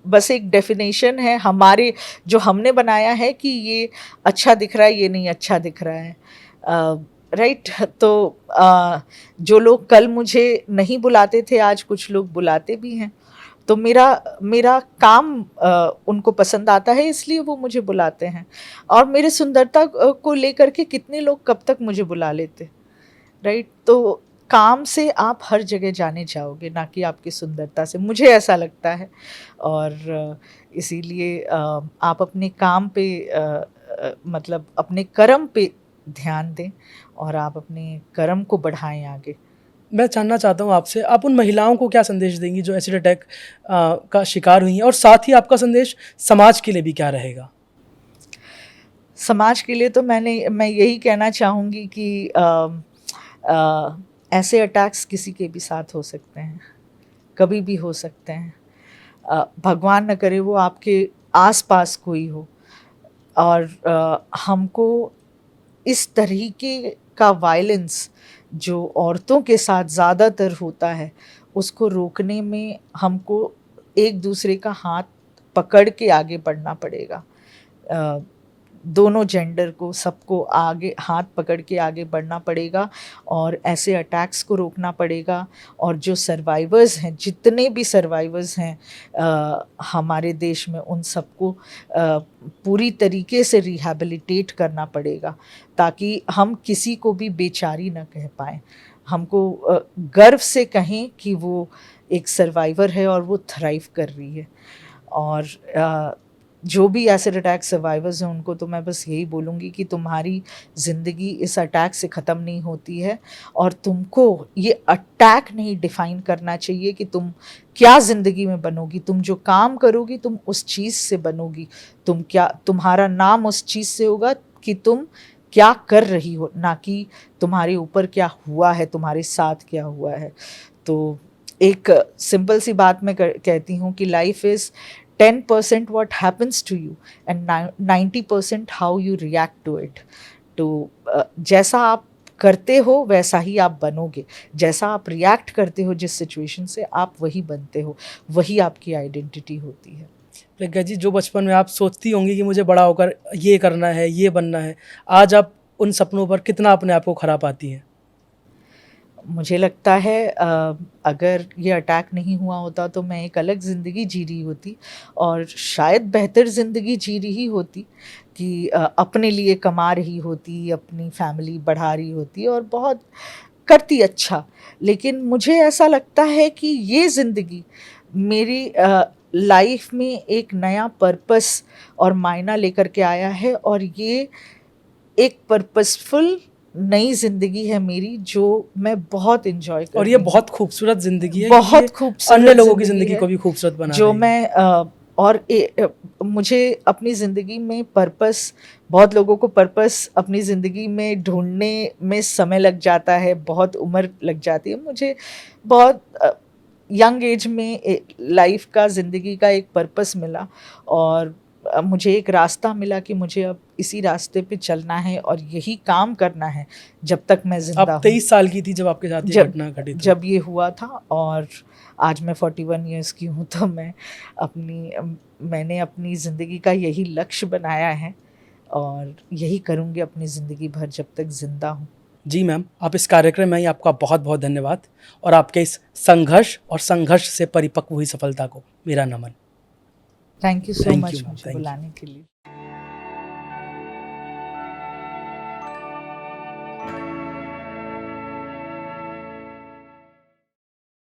बस एक डेफिनेशन है हमारे, जो हमने बनाया है कि ये अच्छा दिख रहा है, ये नहीं अच्छा दिख रहा है। राइट। तो जो लोग कल मुझे नहीं बुलाते थे, आज कुछ लोग बुलाते भी हैं। तो मेरा काम उनको पसंद आता है, इसलिए वो मुझे बुलाते हैं। और मेरे सुंदरता को लेकर के कितने लोग कब तक मुझे बुला लेते, राइट। तो काम से आप हर जगह जाने जाओगे, ना कि आपकी सुंदरता से, मुझे ऐसा लगता है। और इसीलिए आप अपने काम पे मतलब अपने कर्म पे ध्यान दें और आप अपने कर्म को बढ़ाएं आगे। मैं जानना चाहता हूँ आपसे, आप उन महिलाओं को क्या संदेश देंगी जो एसिड अटैक का शिकार हुई हैं, और साथ ही आपका संदेश समाज के लिए भी क्या रहेगा? समाज के लिए तो मैं यही कहना चाहूँगी कि ऐसे अटैक्स किसी के भी साथ हो सकते हैं, कभी भी हो सकते हैं। भगवान न करे वो आपके आसपास कोई हो। और हमको इस तरीके का वायलेंस जो औरतों के साथ ज़्यादातर होता है, उसको रोकने में हमको एक दूसरे का हाथ पकड़ के आगे बढ़ना पड़ेगा। दोनों जेंडर को, सबको आगे हाथ पकड़ के आगे बढ़ना पड़ेगा और ऐसे अटैक्स को रोकना पड़ेगा। और जो सर्वाइवर्स हैं, जितने भी सर्वाइवर्स हैं हमारे देश में, उन सबको पूरी तरीके से रिहैबिलिटेट करना पड़ेगा, ताकि हम किसी को भी बेचारी न कह पाएँ। हमको गर्व से कहें कि वो एक सर्वाइवर है और वो थ्राइव कर रही है। और जो भी एसिड अटैक सर्वाइवर्स हैं, उनको तो मैं बस यही बोलूँगी कि तुम्हारी ज़िंदगी इस अटैक से ख़त्म नहीं होती है, और तुमको ये अटैक नहीं डिफ़ाइन करना चाहिए कि तुम क्या ज़िंदगी में बनोगी। तुम जो काम करोगी, तुम उस चीज़ से बनोगी। तुम्हारा नाम उस चीज़ से होगा कि तुम क्या कर रही हो, ना कि तुम्हारे ऊपर क्या हुआ है, तुम्हारे साथ क्या हुआ है। तो एक सिंपल सी बात मैं कहती हूँ कि life is 10% what happens to you and 90% how you react to it. तो जैसा आप करते हो वैसा ही आप बनोगे, जैसा आप रिएक्ट करते हो जिस सिचुएशन से, आप वही बनते हो, वही आपकी आइडेंटिटी होती है। प्रज्ञा जी, जो बचपन में आप सोचती होंगी कि मुझे बड़ा होकर ये करना है, ये बनना है, आज आप उन सपनों पर कितना अपने आप को खरा पाती हैं? मुझे लगता है अगर ये अटैक नहीं हुआ होता तो मैं एक अलग ज़िंदगी जी रही होती, और शायद बेहतर ज़िंदगी जी रही होती कि अपने लिए कमा रही होती, अपनी फैमिली बढ़ा रही होती और बहुत करती अच्छा। लेकिन मुझे ऐसा लगता है कि ये ज़िंदगी मेरी लाइफ में एक नया पर्पस और मायना लेकर के आया है, और ये एक पर्पसफुल नई ज़िंदगी है मेरी, जो मैं बहुत एंजॉय कर और रही ये हूँ। बहुत खूबसूरत ज़िंदगी है, बहुत क्योंकि ये खूबसूरत अन्य लोगों की ज़िंदगी ज़िंदगी है, को भी खूबसूरत बना जो रही है। मैं और मुझे अपनी ज़िंदगी में पर्पस, बहुत लोगों को पर्पस अपनी ज़िंदगी में ढूँढने में समय लग जाता है, बहुत उम्र लग जाती है। मुझे बहुत यंग एज में लाइफ का, ज़िंदगी का एक पर्पस मिला और मुझे एक रास्ता मिला कि मुझे अब इसी रास्ते पे चलना है और यही काम करना है जब तक मैं ज़िंदा आप हूँ। 23 साल की थी जब आपके साथ ये घटना घटित हुई। जब ये हुआ था और आज मैं 41 इयर्स की हूँ, तो मैंने अपनी ज़िंदगी का यही लक्ष्य बनाया है और यही करूँगी अपनी ज़िंदगी भर जब तक ज़िंदा हूँ। जी मैम, आप इस कार्यक्रम में आई, आपका बहुत बहुत धन्यवाद और आपके इस संघर्ष और संघर्ष से परिपक्व हुई सफलता को मेरा नमन। Thank you so Thank much you, ma'am. मुझे Thank you. बुलाने के लिए।